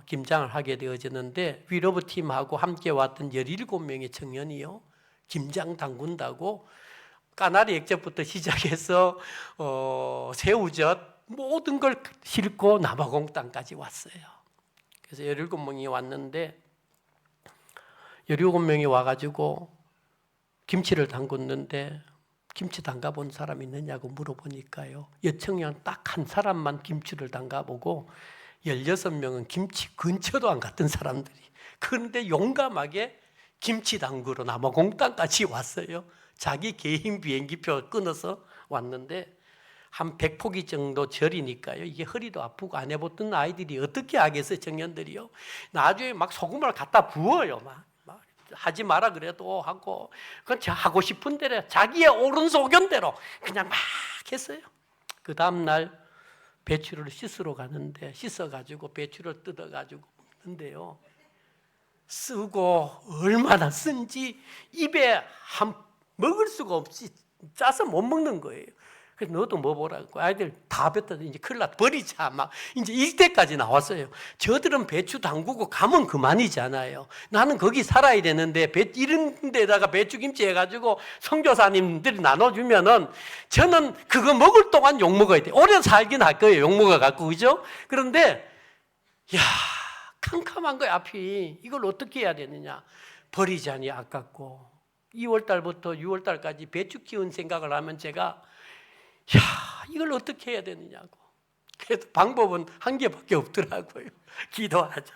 김장을 하게 되어졌는데 위러브 팀하고 함께 왔던 17명의 청년이요 김장 담근다고 까나리 액젓부터 시작해서 새우젓 모든 걸 싣고 남아공 땅까지 왔어요. 그래서 17명이 왔는데 17명이 와가지고 김치를 담궜는데 김치 담가본 사람 있느냐고 물어보니까요 여청양 딱 한 사람만 김치를 담가보고 16명은 김치 근처도 안 갔던 사람들이 그런데 용감하게 김치 담그러 남아공 땅까지 왔어요. 자기 개인 비행기표 끊어서 왔는데 한 100포기 정도 절이니까요 이게 허리도 아프고 안 해봤던 아이들이 어떻게 하겠어요. 청년들이요 나중에 막 소금을 갖다 부어요. 막 하지 마라 그래도 하고 그건 하고 싶은 대로 자기의 옳은 소견대로 그냥 막 했어요. 그 다음날 배추를 씻으러 가는데 씻어가지고 배추를 뜯어가지고 먹는데요 쓰고 얼마나 쓴지 입에 먹을 수가 없이 짜서 못 먹는 거예요. 그래서 너도 먹어보라고 아이들 다 뱉어서 이제 큰일 났다 버리자 막 이제 이때까지 나왔어요. 저들은 배추 담그고 가면 그만이잖아요. 나는 거기 살아야 되는데 이런 데다가 배추김치 해가지고 선교사님들이 나눠주면은 저는 그거 먹을 동안 욕 먹어야 돼. 오래 살긴 할 거예요. 욕 먹어갖고 그죠? 그런데 야 캄캄한 거야 앞이. 이걸 어떻게 해야 되느냐. 버리자니 아깝고 2월 달부터 6월 달까지 배추 키운 생각을 하면 제가 야, 이걸 어떻게 해야 되느냐고. 그래서 방법은 한 개밖에 없더라고요. 기도하자.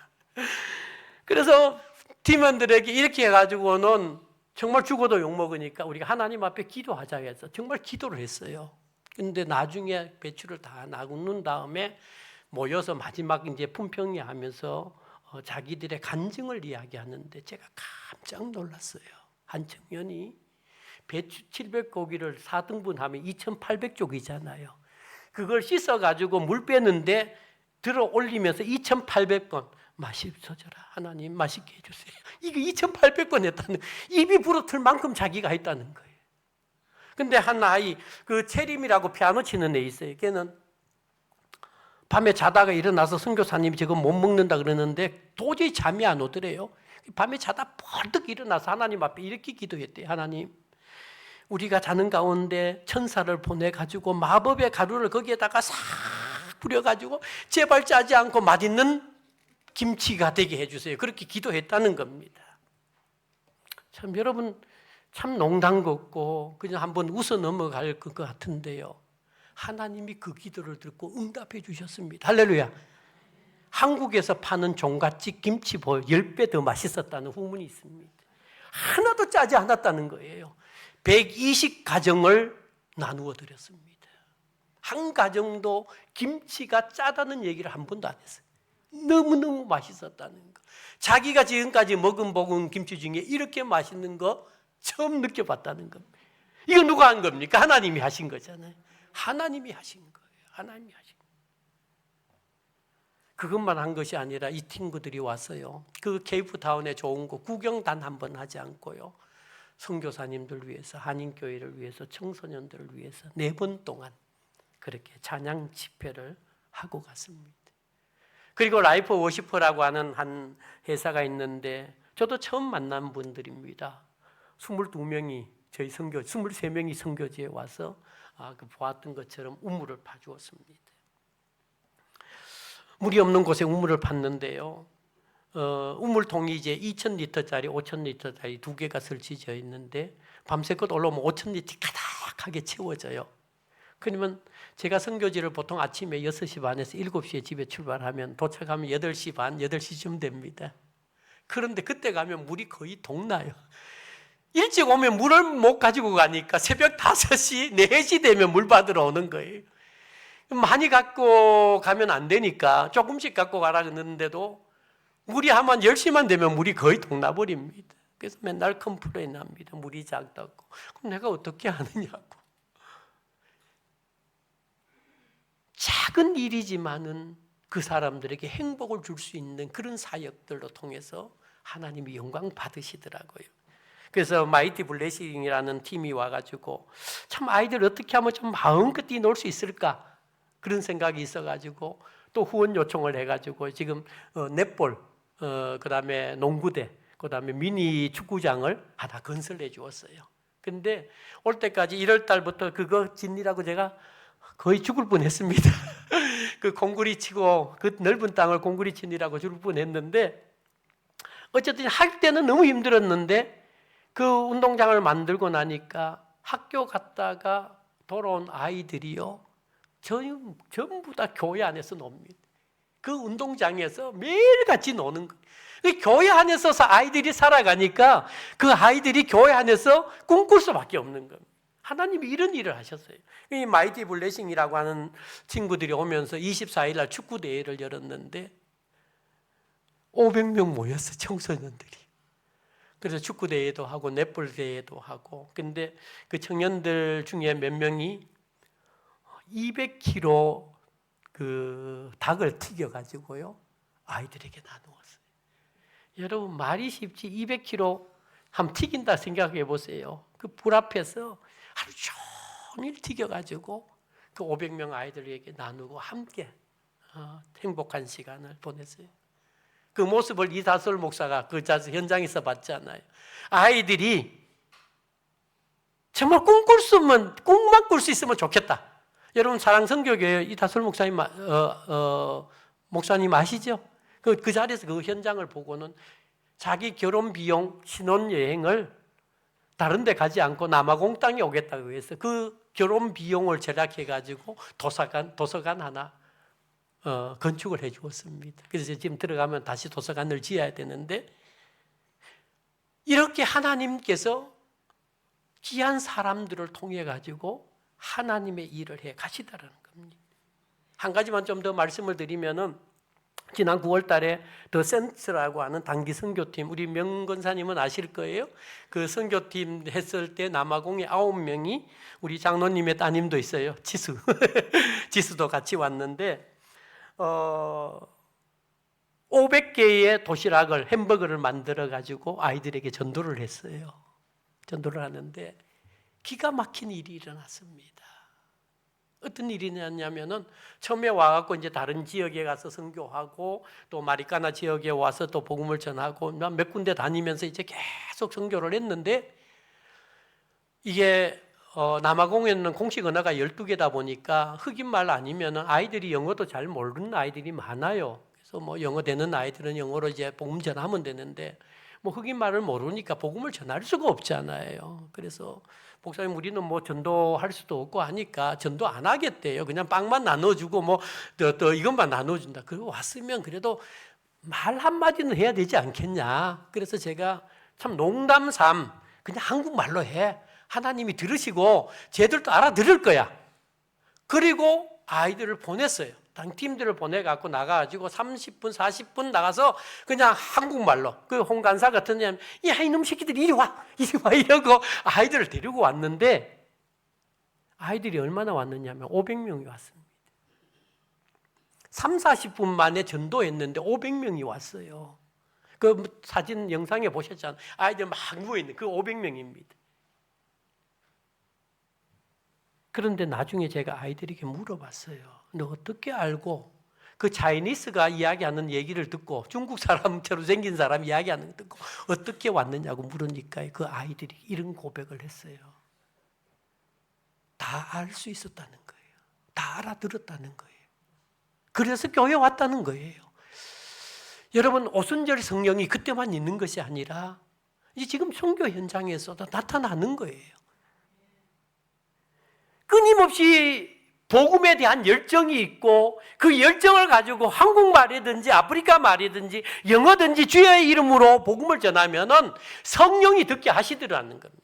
그래서 팀원들에게 이렇게 해가지고는 정말 죽어도 욕먹으니까 우리가 하나님 앞에 기도하자 해서 정말 기도를 했어요. 근데 나중에 배추를 다 나누는 다음에 모여서 마지막 이제 품평회 하면서 자기들의 간증을 이야기하는데 제가 깜짝 놀랐어요. 한 청년이 배추 700고기를 4등분하면 2,800쪽이잖아요. 그걸 씻어가지고 물 빼는데 들어 올리면서 2,800번 마시소서라 하나님 맛있게 해주세요. 이게 2,800번 했다는 입이 부러틀 만큼 자기가 했다는 거예요. 근데 한 아이 그 채림이라고 피아노 치는 애 있어요. 걔는 밤에 자다가 일어나서 선교사님이 저거 못 먹는다 그러는데 도저히 잠이 안 오더래요. 밤에 자다 벌떡 일어나서 하나님 앞에 이렇게 기도했대요. 하나님 우리가 자는 가운데 천사를 보내가지고 마법의 가루를 거기에다가 싹 뿌려가지고 제발 짜지 않고 맛있는 김치가 되게 해주세요. 그렇게 기도했다는 겁니다. 참 여러분 참 농담 같고 그냥 한번 웃어 넘어갈 것 같은데요. 하나님이 그 기도를 듣고 응답해 주셨습니다. 할렐루야. 한국에서 파는 종갓집 김치보다 10배 더 맛있었다는 후문이 있습니다. 하나도 짜지 않았다는 거예요. 120가정을 나누어 드렸습니다. 한 가정도 김치가 짜다는 얘기를 한 번도 안 했어요. 너무너무 맛있었다는 거. 자기가 지금까지 먹은 김치 중에 이렇게 맛있는 거 처음 느껴봤다는 겁니다. 이거 누가 한 겁니까? 하나님이 하신 거잖아요. 하나님이 하신 거예요. 하나님이 하신 거예요. 그것만 한 것이 아니라 이 친구들이 왔어요. 그 케이프타운에 좋은 거 구경 단 한 번 하지 않고요. 선교사님들 위해서, 한인교회를 위해서, 청소년들을 위해서 4번 동안 그렇게 찬양 집회를 하고 갔습니다. 그리고 라이프 워시퍼라고 하는 한 회사가 있는데 저도 처음 만난 분들입니다. 22명이 저희 23명이 선교지에 와서 그 보았던 것처럼 우물을 파주었습니다. 물이 없는 곳에 우물을 팠는데요. 우물통이 이제 2,000리터짜리, 5,000리터짜리 2개가 설치되어 있는데 밤새껏 올라오면 5,000리터 가득하게 채워져요. 그러면 제가 선교지를 보통 아침에 6시 반에서 7시에 집에 출발하면 도착하면 8시 반, 8시쯤 됩니다. 그런데 그때 가면 물이 거의 동나요. 일찍 오면 물을 못 가지고 가니까 새벽 5시, 4시 되면 물 받으러 오는 거예요. 많이 갖고 가면 안 되니까 조금씩 갖고 가라 그러는데도 물이 한 10시만 되면 물이 거의 동나버립니다. 그래서 맨날 컴플레인 합니다. 물이 작다고. 그럼 내가 어떻게 하느냐고. 작은 일이지만은 그 사람들에게 행복을 줄 수 있는 그런 사역들로 통해서 하나님이 영광 받으시더라고요. 그래서 마이티 블레싱이라는 팀이 와가지고 참 아이들 어떻게 하면 좀 마음껏 뛰놀 수 있을까 그런 생각이 있어가지고 또 후원 요청을 해가지고 지금 넷볼, 그다음에 농구대, 그다음에 미니 축구장을 하나 건설해 주었어요. 근데 올 때까지 1월 달부터 그거 짓느라고 제가 거의 죽을 뻔했습니다. 그 공구리 치고 그 넓은 땅을 공구리 치느라고 죽을 뻔했는데 어쨌든 할 때는 너무 힘들었는데 그 운동장을 만들고 나니까 학교 갔다가 돌아온 아이들이요 전부 다 교회 안에서 놉니다. 그 운동장에서 매일같이 노는 거예요. 교회 안에서 아이들이 살아가니까 그 아이들이 교회 안에서 꿈꿀 수밖에 없는 겁니다. 하나님이 이런 일을 하셨어요. 이 마이티 블레싱이라고 하는 친구들이 오면서 24일 날 축구 대회를 열었는데 500명 모였어요. 청소년들이. 그래서 축구 대회도 하고 넷볼 대회도 하고. 근데 그 청년들 중에 몇 명이 200kg 그 닭을 튀겨 가지고요 아이들에게 나누었어요. 여러분 말이 쉽지 200kg 한번 튀긴다 생각해 보세요. 그 불 앞에서 하루 종일 튀겨가지고 그 500명 아이들에게 나누고 함께 행복한 시간을 보냈어요. 그 모습을 이다솔 목사가 그 현장에서 봤잖아요. 아이들이 정말 꿈만 꿀 수 있으면 좋겠다. 여러분 사랑성교교회 이다솔 목사님 목사님 아시죠? 그 자리에서 그 현장을 보고는 자기 결혼 비용 신혼여행을 다른 데 가지 않고 남아공 땅에 오겠다고 해서 그 결혼 비용을 절약해가지고 도서관 하나 건축을 해 주었습니다. 그래서 지금 들어가면 다시 도서관을 지어야 되는데 이렇게 하나님께서 귀한 사람들을 통해 가지고 하나님의 일을 해 가시다라는 겁니다. 한 가지만 좀 더 말씀을 드리면은 지난 9월 달에 더 센스라고 하는 단기 선교팀, 우리 명건사님은 아실 거예요. 그 선교팀 했을 때 남아공에 9명이 우리 장로님의 따님도 있어요. 지수. 지수도 같이 왔는데 500개의 도시락을 햄버거를 만들어 가지고 아이들에게 전도를 했어요. 전도를 하는데 기가 막힌 일이 일어났습니다. 어떤 일이냐면은 처음에 와갖고 이제 다른 지역에 가서 선교하고 또 마리카나 지역에 와서 또 복음을 전하고 몇 군데 다니면서 이제 계속 선교를 했는데 이게 남아공에는 공식 언어가 12개다 보니까 흑인말 아니면은 아이들이 영어도 잘 모르는 아이들이 많아요. 그래서 뭐 영어 되는 아이들은 영어로 이제 복음 전하면 되는데 뭐 흑인말을 모르니까 복음을 전할 수가 없잖아요. 그래서 목사님 우리는 뭐 전도할 수도 없고 하니까 전도 안 하겠대요. 그냥 빵만 나눠주고 뭐 또 이것만 나눠준다. 그리고 왔으면 그래도 말 한마디는 해야 되지 않겠냐. 그래서 제가 참 농담삼 그냥 한국말로 해. 하나님이 들으시고 쟤들도 알아들을 거야. 그리고 아이들을 보냈어요. 팀들을 보내갖고 나가가지고 30분, 40분 나가서 그냥 한국말로 그 홍간사 같은 애, 야, 이놈 새끼들 이리 와! 이러고 아이들을 데리고 왔는데 아이들이 얼마나 왔느냐면 500명이 왔습니다. 3, 40분 만에 전도했는데 500명이 왔어요. 그 사진 영상에 보셨잖아요. 아이들 막 누워있는 그 500명입니다. 그런데 나중에 제가 아이들에게 물어봤어요. 너 어떻게 알고 그 차이니스가 이야기하는 얘기를 듣고 중국 사람처럼 생긴 사람 이야기하는 거 듣고 어떻게 왔느냐고 물으니까 그 아이들이 이런 고백을 했어요. 다 알 수 있었다는 거예요. 다 알아들었다는 거예요. 그래서 교회 왔다는 거예요. 여러분 오순절 성령이 그때만 있는 것이 아니라 지금 선교 현장에서도 나타나는 거예요. 끊임없이 복음에 대한 열정이 있고 그 열정을 가지고 한국말이든지 아프리카 말이든지 영어든지 주의 이름으로 복음을 전하면은 성령이 듣게 하시더라는 겁니다.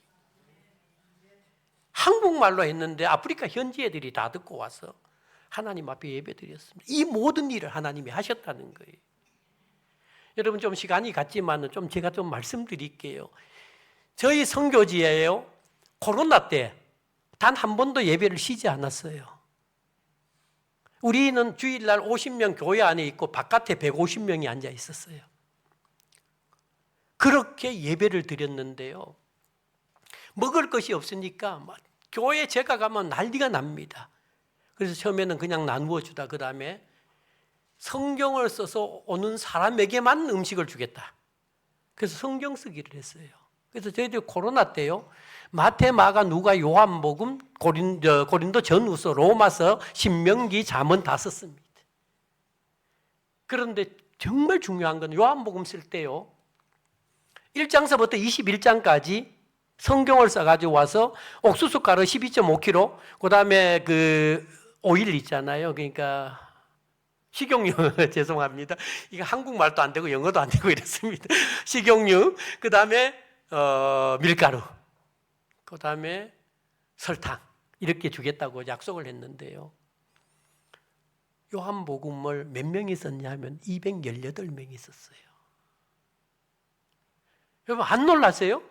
한국말로 했는데 아프리카 현지 애들이 다 듣고 와서 하나님 앞에 예배드렸습니다. 이 모든 일을 하나님이 하셨다는 거예요. 여러분 좀 시간이 갔지만 좀 제가 좀 말씀드릴게요. 저희 선교지에요, 코로나 때 단 한 번도 예배를 쉬지 않았어요. 우리는 주일날 50명 교회 안에 있고 바깥에 150명이 앉아 있었어요. 그렇게 예배를 드렸는데요, 먹을 것이 없으니까 막 교회 제가 가면 난리가 납니다. 그래서 처음에는 그냥 나누어 주다, 그 다음에 성경을 써서 오는 사람에게만 음식을 주겠다. 그래서 성경 쓰기를 했어요. 그래서 저희들 코로나 때요, 마태, 마가, 누가, 요한복음, 고린도 전후서, 로마서, 신명기, 잠언 다 썼습니다. 그런데 정말 중요한 건 요한복음 쓸 때요, 1장서부터 21장까지 성경을 써가지고 와서 옥수수 가루 12.5kg, 그 다음에 그 오일 있잖아요. 그러니까 식용유, 죄송합니다. 이거 한국말도 안 되고 영어도 안 되고 이랬습니다. 식용유, 그 다음에 밀가루, 그 다음에 설탕, 이렇게 주겠다고 약속을 했는데요, 요한복음을 몇 명이 썼냐 하면 218명이 썼어요. 여러분 안 놀라세요?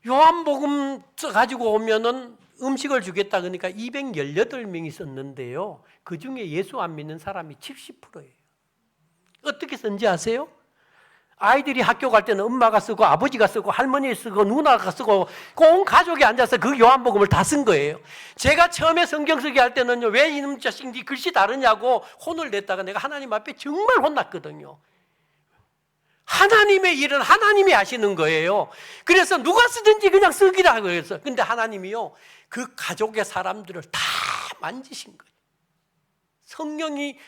요한복음 가지고 오면은 음식을 주겠다 그러니까 218명이 썼는데요, 그 중에 예수 안 믿는 사람이 70%예요. 어떻게 썼는지 아세요? 아이들이 학교 갈 때는 엄마가 쓰고 아버지가 쓰고 할머니 쓰고 누나가 쓰고 온 가족이 앉아서 그 요한복음을 다 쓴 거예요. 제가 처음에 성경 쓰기 할 때는요, 왜 이놈 자식 네 글씨 다르냐고 혼을 냈다가 내가 하나님 앞에 정말 혼났거든요. 하나님의 일은 하나님이 하시는 거예요. 그래서 누가 쓰든지 그냥 쓰기라 그래서. 근데 하나님이요, 그 가족의 사람들을 다 만지신 거예요.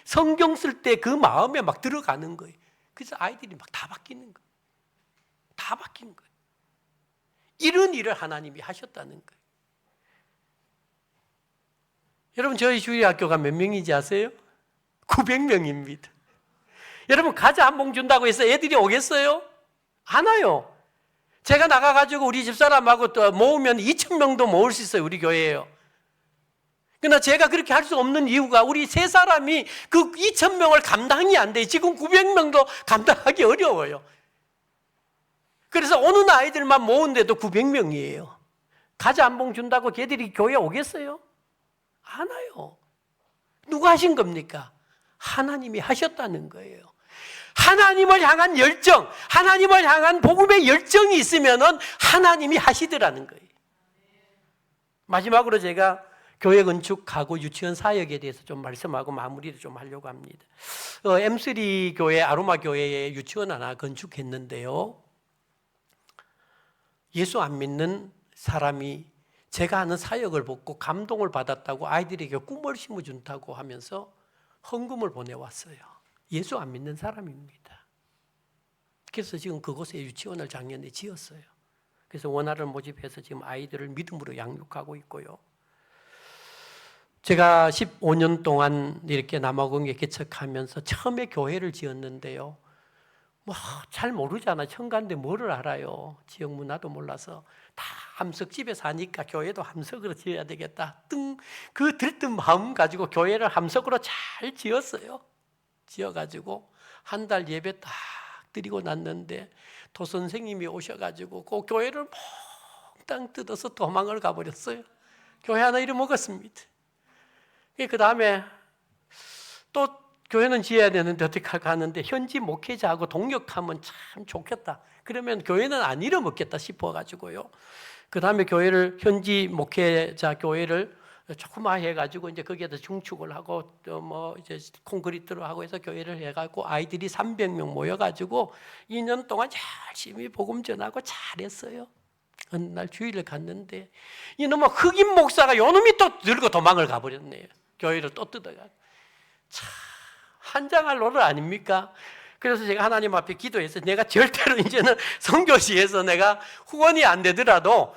성경 쓸 때 그 마음에 막 들어가는 거예요. 그래서 아이들이 막 다 바뀌는 거예요. 다 바뀐 거예요. 이런 일을 하나님이 하셨다는 거예요. 여러분 저희 주일학교가 몇 명인지 아세요? 900명입니다. 여러분 과자 한 봉 준다고 해서 애들이 오겠어요? 안 와요. 제가 나가가지고 우리 집사람하고 또 모으면 2,000명도 모을 수 있어요. 우리 교회에요. 그러나 제가 그렇게 할 수 없는 이유가 우리 세 사람이 그 2,000명을 감당이 안 돼요. 지금 900명도 감당하기 어려워요. 그래서 오는 아이들만 모은데도 900명이에요. 과자 한 봉 준다고 걔들이 교회 오겠어요? 안 와요. 누가 하신 겁니까? 하나님이 하셨다는 거예요. 하나님을 향한 열정, 하나님을 향한 복음의 열정이 있으면은 하나님이 하시더라는 거예요. 마지막으로 제가 교회 건축, 가구, 유치원 사역에 대해서 좀 말씀하고 마무리를 좀 하려고 합니다. M3 교회, 아로마 교회에 유치원 하나 건축했는데요, 예수 안 믿는 사람이 제가 하는 사역을 보고 감동을 받았다고 아이들에게 꿈을 심어준다고 하면서 헌금을 보내왔어요. 예수 안 믿는 사람입니다. 그래서 지금 그곳에 유치원을 작년에 지었어요. 그래서 원화를 모집해서 지금 아이들을 믿음으로 양육하고 있고요. 제가 15년 동안 이렇게 남아공에 개척하면서 처음에 교회를 지었는데요, 뭐 잘 모르잖아. 청가인데 뭐를 알아요. 지역 문화도 몰라서 다 함석집에 사니까 교회도 함석으로 지어야 되겠다. 그 들뜬 마음 가지고 교회를 함석으로 잘 지었어요. 지어가지고 한 달 예배 딱 드리고 났는데 도선생님이 오셔가지고 그 교회를 몽땅 뜯어서 도망을 가버렸어요. 교회 하나 잃어먹었습니다. 그 다음에 또 교회는 지어야 되는데 어떻게 할까 하는데 현지 목회자하고 동역하면 참 좋겠다. 그러면 교회는 안 잃어먹겠다 싶어가지고요. 그 다음에 교회를, 현지 목회자 교회를 조그마하게 해가지고 이제 거기에다 중축을 하고 또 뭐 이제 콘크리트로 하고 해서 교회를 해가지고 아이들이 300명 모여가지고 2년 동안 열심히 복음 전하고 잘했어요. 어느 날 주일을 갔는데 이놈의 흑인 목사가 요놈이 또 들고 도망을 가버렸네요. 교회를 또 뜯어가고. 참 한장할 노릇 아닙니까? 그래서 제가 하나님 앞에 기도해서 내가 절대로 이제는 선교지에서 내가 후원이 안 되더라도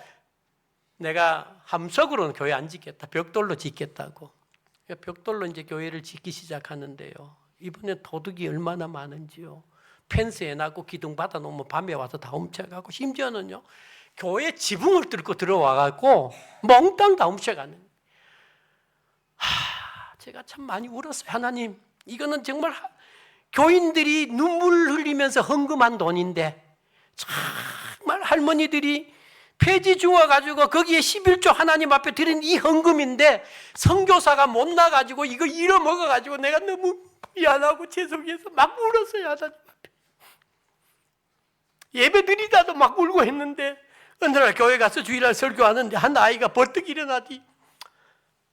내가 함석으로는 교회 안 짓겠다. 벽돌로 짓겠다고. 벽돌로 이제 교회를 짓기 시작하는데요. 이번에 도둑이 얼마나 많은지요. 펜스 해놨고 기둥 받아놓으면 밤에 와서 다 훔쳐가고 심지어는요, 교회 지붕을 뚫고 들어와갖고 몽땅 다 훔쳐가는. 제가 참 많이 울었어요. 하나님, 이거는 정말 교인들이 눈물 흘리면서 헌금한 돈인데 정말 할머니들이 폐지 주워가지고 거기에 11조 하나님 앞에 드린 이 헌금인데 선교사가 못 나가지고 이거 잃어먹어가지고 내가 너무 미안하고 죄송해서 막 울었어요. 하나님 앞에. 예배 드리다도 막 울고 했는데 어느 날 교회 가서 주일날 설교하는데 한 아이가 벌떡 일어나더니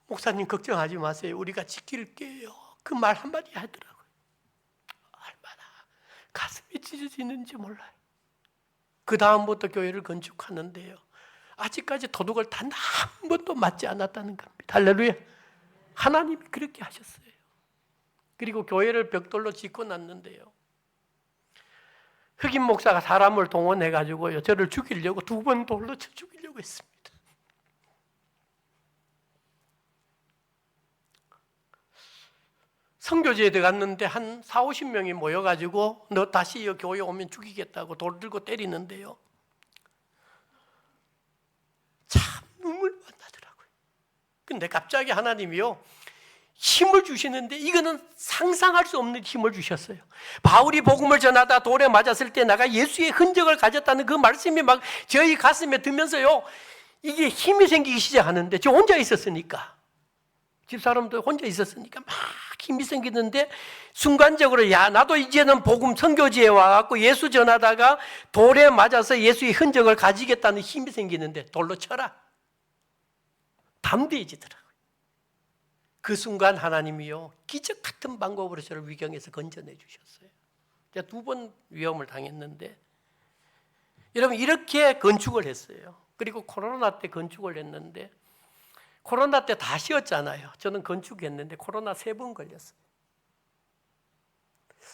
목사님 걱정하지 마세요. 우리가 지킬게요. 그 말 한마디 하더라고요. 얼마나 가슴이 찢어지는지 몰라요. 그 다음부터 교회를 건축하는데요. 아직까지 도둑을 단 한 번도 맞지 않았다는 겁니다. 할렐루야. 하나님이 그렇게 하셨어요. 그리고 교회를 벽돌로 짓고 났는데요. 흑인 목사가 사람을 동원해가지고요. 저를 죽이려고 2번 돌로 쳐 죽이려고 했습니다. 선교지에 들어갔는데 한 40-50명이 모여가지고 너 다시 이 교회 오면 죽이겠다고 돌 들고 때리는데요. 참 눈물만 나더라고요. 근데 갑자기 하나님이요. 힘을 주시는데 이거는 상상할 수 없는 힘을 주셨어요. 바울이 복음을 전하다 돌에 맞았을 때 내가 예수의 흔적을 가졌다는 그 말씀이 막 저희 가슴에 들면서요. 이게 힘이 생기기 시작하는데 저 혼자 있었으니까. 집사람도 혼자 있었으니까 막 힘이 생기는데 순간적으로 야 나도 이제는 복음 선교지에 와갖고 예수 전하다가 돌에 맞아서 예수의 흔적을 가지겠다는 힘이 생기는데 돌로 쳐라. 담대해지더라고요. 그 순간 하나님이요 기적 같은 방법으로 저를 위경에서 건져내 주셨어요. 제가 2번 위험을 당했는데 여러분 이렇게 건축을 했어요. 그리고 코로나 때 건축을 했는데 코로나 때 다 쉬었잖아요. 저는 건축했는데 코로나 3번 걸렸어요.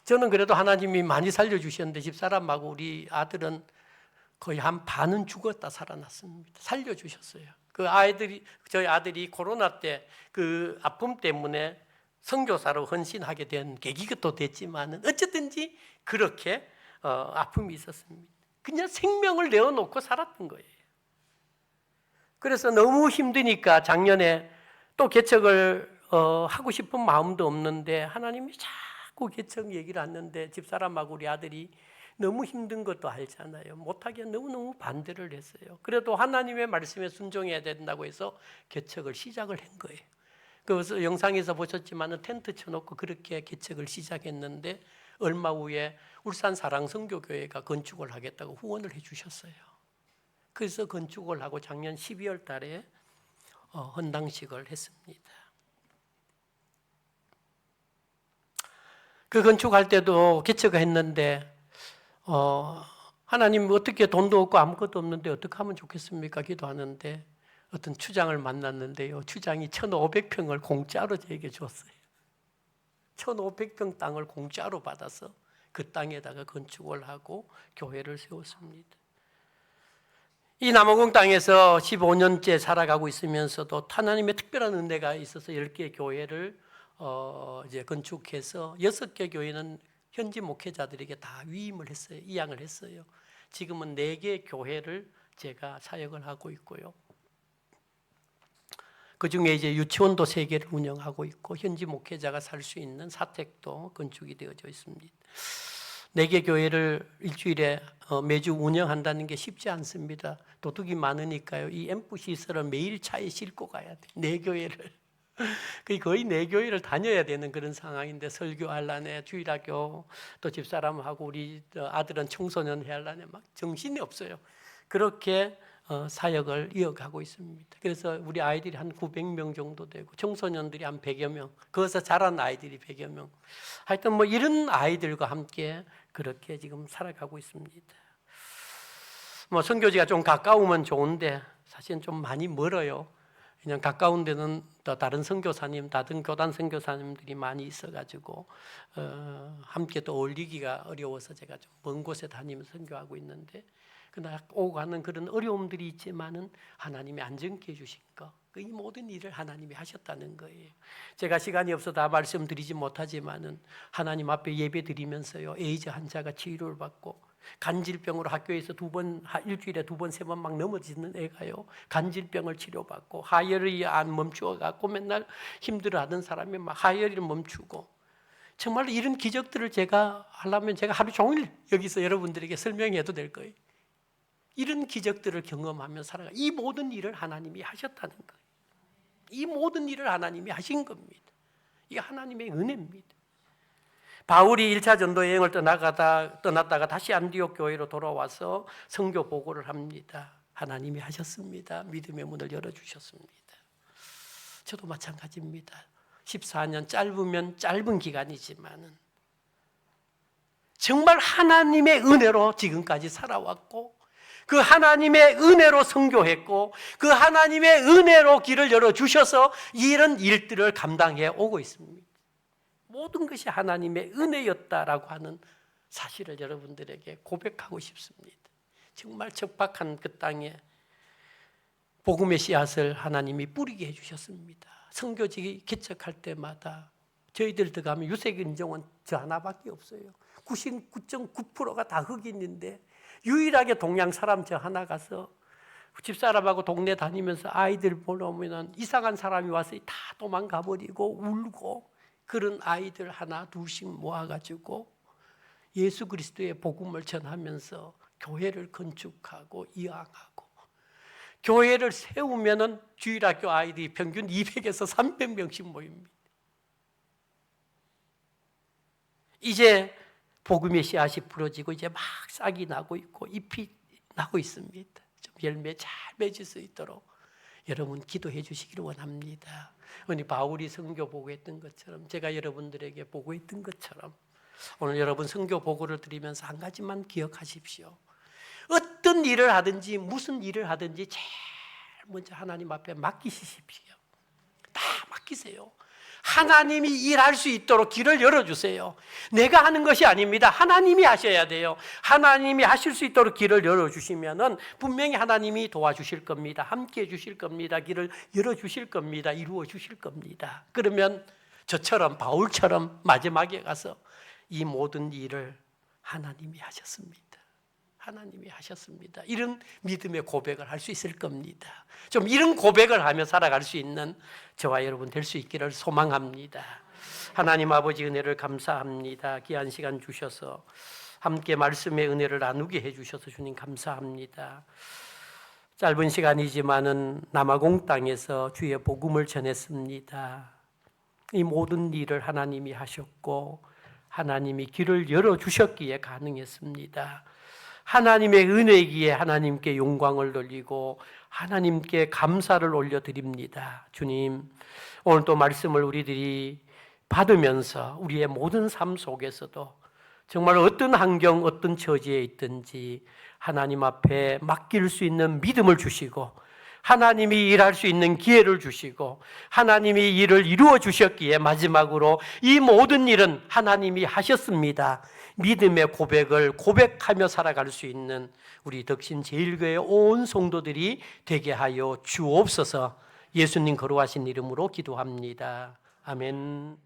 저는 그래도 하나님이 많이 살려주셨는데 집사람하고 우리 아들은 거의 한 반은 죽었다 살아났습니다. 살려주셨어요. 저희 아들이 코로나 때 그 아픔 때문에 선교사로 헌신하게 된 계기가 또 됐지만은 어쨌든지 그렇게 아픔이 있었습니다. 그냥 생명을 내어놓고 살았던 거예요. 그래서 너무 힘드니까 작년에 또 개척을 하고 싶은 마음도 없는데 하나님이 자꾸 개척 얘기를 하는데 집사람하고 우리 아들이 너무 힘든 것도 알잖아요. 못하게 너무너무 반대를 했어요. 그래도 하나님의 말씀에 순종해야 된다고 해서 개척을 시작을 한 거예요. 그래서 영상에서 보셨지만 텐트 쳐놓고 그렇게 개척을 시작했는데 얼마 후에 울산 사랑선교교회가 건축을 하겠다고 후원을 해 주셨어요. 그래서 건축을 하고 작년 12월 달에 헌당식을 했습니다. 그 건축할 때도 개척을 했는데 하나님 어떻게 돈도 없고 아무것도 없는데 어떻게 하면 좋겠습니까? 기도하는데 어떤 추장을 만났는데요. 추장이 1,500평을 공짜로 저에게 줬어요. 1,500평 땅을 공짜로 받아서 그 땅에다가 건축을 하고 교회를 세웠습니다. 이 남원공 땅에서 15년째 살아가고 있으면서도 하나님의 특별한 은혜가 있어서 10개의 교회를 이제 건축해서 6개 교회는 현지 목회자들에게 다 위임을 했어요. 이양을 했어요. 지금은 4개 교회를 제가 사역을 하고 있고요. 그 중에 이제 유치원도 3개를 운영하고 있고 현지 목회자가 살 수 있는 사택도 건축이 되어져 있습니다. 4개 교회를 일주일에 매주 운영한다는 게 쉽지 않습니다. 도둑이 많으니까요. 이 앰프 시설을 매일 차에 싣고 가야 돼. 4교회를. 거의 4교회를 다녀야 되는 그런 상황인데 설교하려네 주일학교 또 집사람하고 우리 아들은 청소년 해하려네 막 정신이 없어요. 그렇게 사역을 이어가고 있습니다. 그래서 우리 아이들이 한 900명 정도 되고 청소년들이 한 100여 명, 거기서 자란 아이들이 100여 명. 하여튼 뭐 이런 아이들과 함께 그렇게 지금 살아가고 있습니다. 뭐 선교지가 좀 가까우면 좋은데 사실은 좀 많이 멀어요. 그냥 가까운 데는 또 다른 선교사님, 다른 교단 선교사님들이 많이 있어가지고 함께 또 어울리기가 어려워서 제가 좀 먼 곳에 다니면서 선교하고 있는데 그러나 오고 가는 그런 어려움들이 있지만은 하나님이 안정케 해주신 거, 이 모든 일을 하나님이 하셨다는 거예요. 제가 시간이 없어 다 말씀드리지 못하지만은 하나님 앞에 예배 드리면서요 에이즈 환자가 치료를 받고 간질병으로 학교에서 일주일에 2번, 3번 막 넘어지는 애가요 간질병을 치료받고 하혈이 안 멈추어 갖고 맨날 힘들어하던 사람이 막 하혈을 멈추고 정말로 이런 기적들을 제가 하려면 제가 하루 종일 여기서 여러분들에게 설명해도 될 거예요. 이런 기적들을 경험하며 살아가. 이 모든 일을 하나님이 하셨다는 거예요. 이 모든 일을 하나님이 하신 겁니다. 이게 하나님의 은혜입니다. 바울이 1차 전도 여행을 떠났다가 다시 안디옥 교회로 돌아와서 선교 보고를 합니다. 하나님이 하셨습니다. 믿음의 문을 열어주셨습니다. 저도 마찬가지입니다. 14년 짧으면 짧은 기간이지만은 정말 하나님의 은혜로 지금까지 살아왔고 그 하나님의 은혜로 선교했고 그 하나님의 은혜로 길을 열어주셔서 이런 일들을 감당해 오고 있습니다. 모든 것이 하나님의 은혜였다라고 하는 사실을 여러분들에게 고백하고 싶습니다. 정말 척박한 그 땅에 복음의 씨앗을 하나님이 뿌리게 해주셨습니다. 선교지 개척할 때마다 저희들 들어가면 유색인종은 저 하나밖에 없어요. 99.9%가 다 흑인인데 유일하게 동양 사람 저 하나 가서 집사람하고 동네 다니면서 아이들 보러 오면 이상한 사람이 와서 다 도망가 버리고 울고 그런 아이들 하나 둘씩 모아가지고 예수 그리스도의 복음을 전하면서 교회를 건축하고 이왕하고 교회를 세우면은 주일학교 아이들이 평균 200에서 300명씩 모입니다. 이제 복음의 씨앗이 부러지고 이제 막 싹이 나고 있고 잎이 나고 있습니다. 좀 열매 잘 맺을 수 있도록 여러분 기도해 주시기를 원합니다. 우리 바울이 선교 보고했던 것처럼 제가 여러분들에게 보고했던 것처럼 오늘 여러분 선교 보고를 드리면서 한 가지만 기억하십시오. 어떤 일을 하든지 무슨 일을 하든지 제일 먼저 하나님 앞에 맡기십시오. 다 맡기세요. 하나님이 일할 수 있도록 길을 열어주세요. 내가 하는 것이 아닙니다. 하나님이 하셔야 돼요. 하나님이 하실 수 있도록 길을 열어주시면은 분명히 하나님이 도와주실 겁니다. 함께 해주실 겁니다. 길을 열어주실 겁니다. 이루어 주실 겁니다. 그러면 저처럼 바울처럼 마지막에 가서 이 모든 일을 하나님이 하셨습니다. 하나님이 하셨습니다. 이런 믿음의 고백을 할 수 있을 겁니다. 좀 이런 고백을 하며 살아갈 수 있는 저와 여러분 될 수 있기를 소망합니다. 하나님 아버지 은혜를 감사합니다. 귀한 시간 주셔서 함께 말씀의 은혜를 나누게 해주셔서 주님 감사합니다. 짧은 시간이지만은 남아공 땅에서 주의 복음을 전했습니다. 이 모든 일을 하나님이 하셨고 하나님이 길을 열어주셨기에 가능했습니다. 하나님의 은혜이기에 하나님께 영광을 돌리고 하나님께 감사를 올려드립니다. 주님, 오늘 또 말씀을 우리들이 받으면서 우리의 모든 삶 속에서도 정말 어떤 환경, 어떤 처지에 있든지 하나님 앞에 맡길 수 있는 믿음을 주시고 하나님이 일할 수 있는 기회를 주시고 하나님이 일을 이루어 주셨기에 마지막으로 이 모든 일은 하나님이 하셨습니다. 믿음의 고백을 고백하며 살아갈 수 있는 우리 덕신 제일교회 온 성도들이 되게 하여 주옵소서. 예수님 거룩하신 이름으로 기도합니다. 아멘.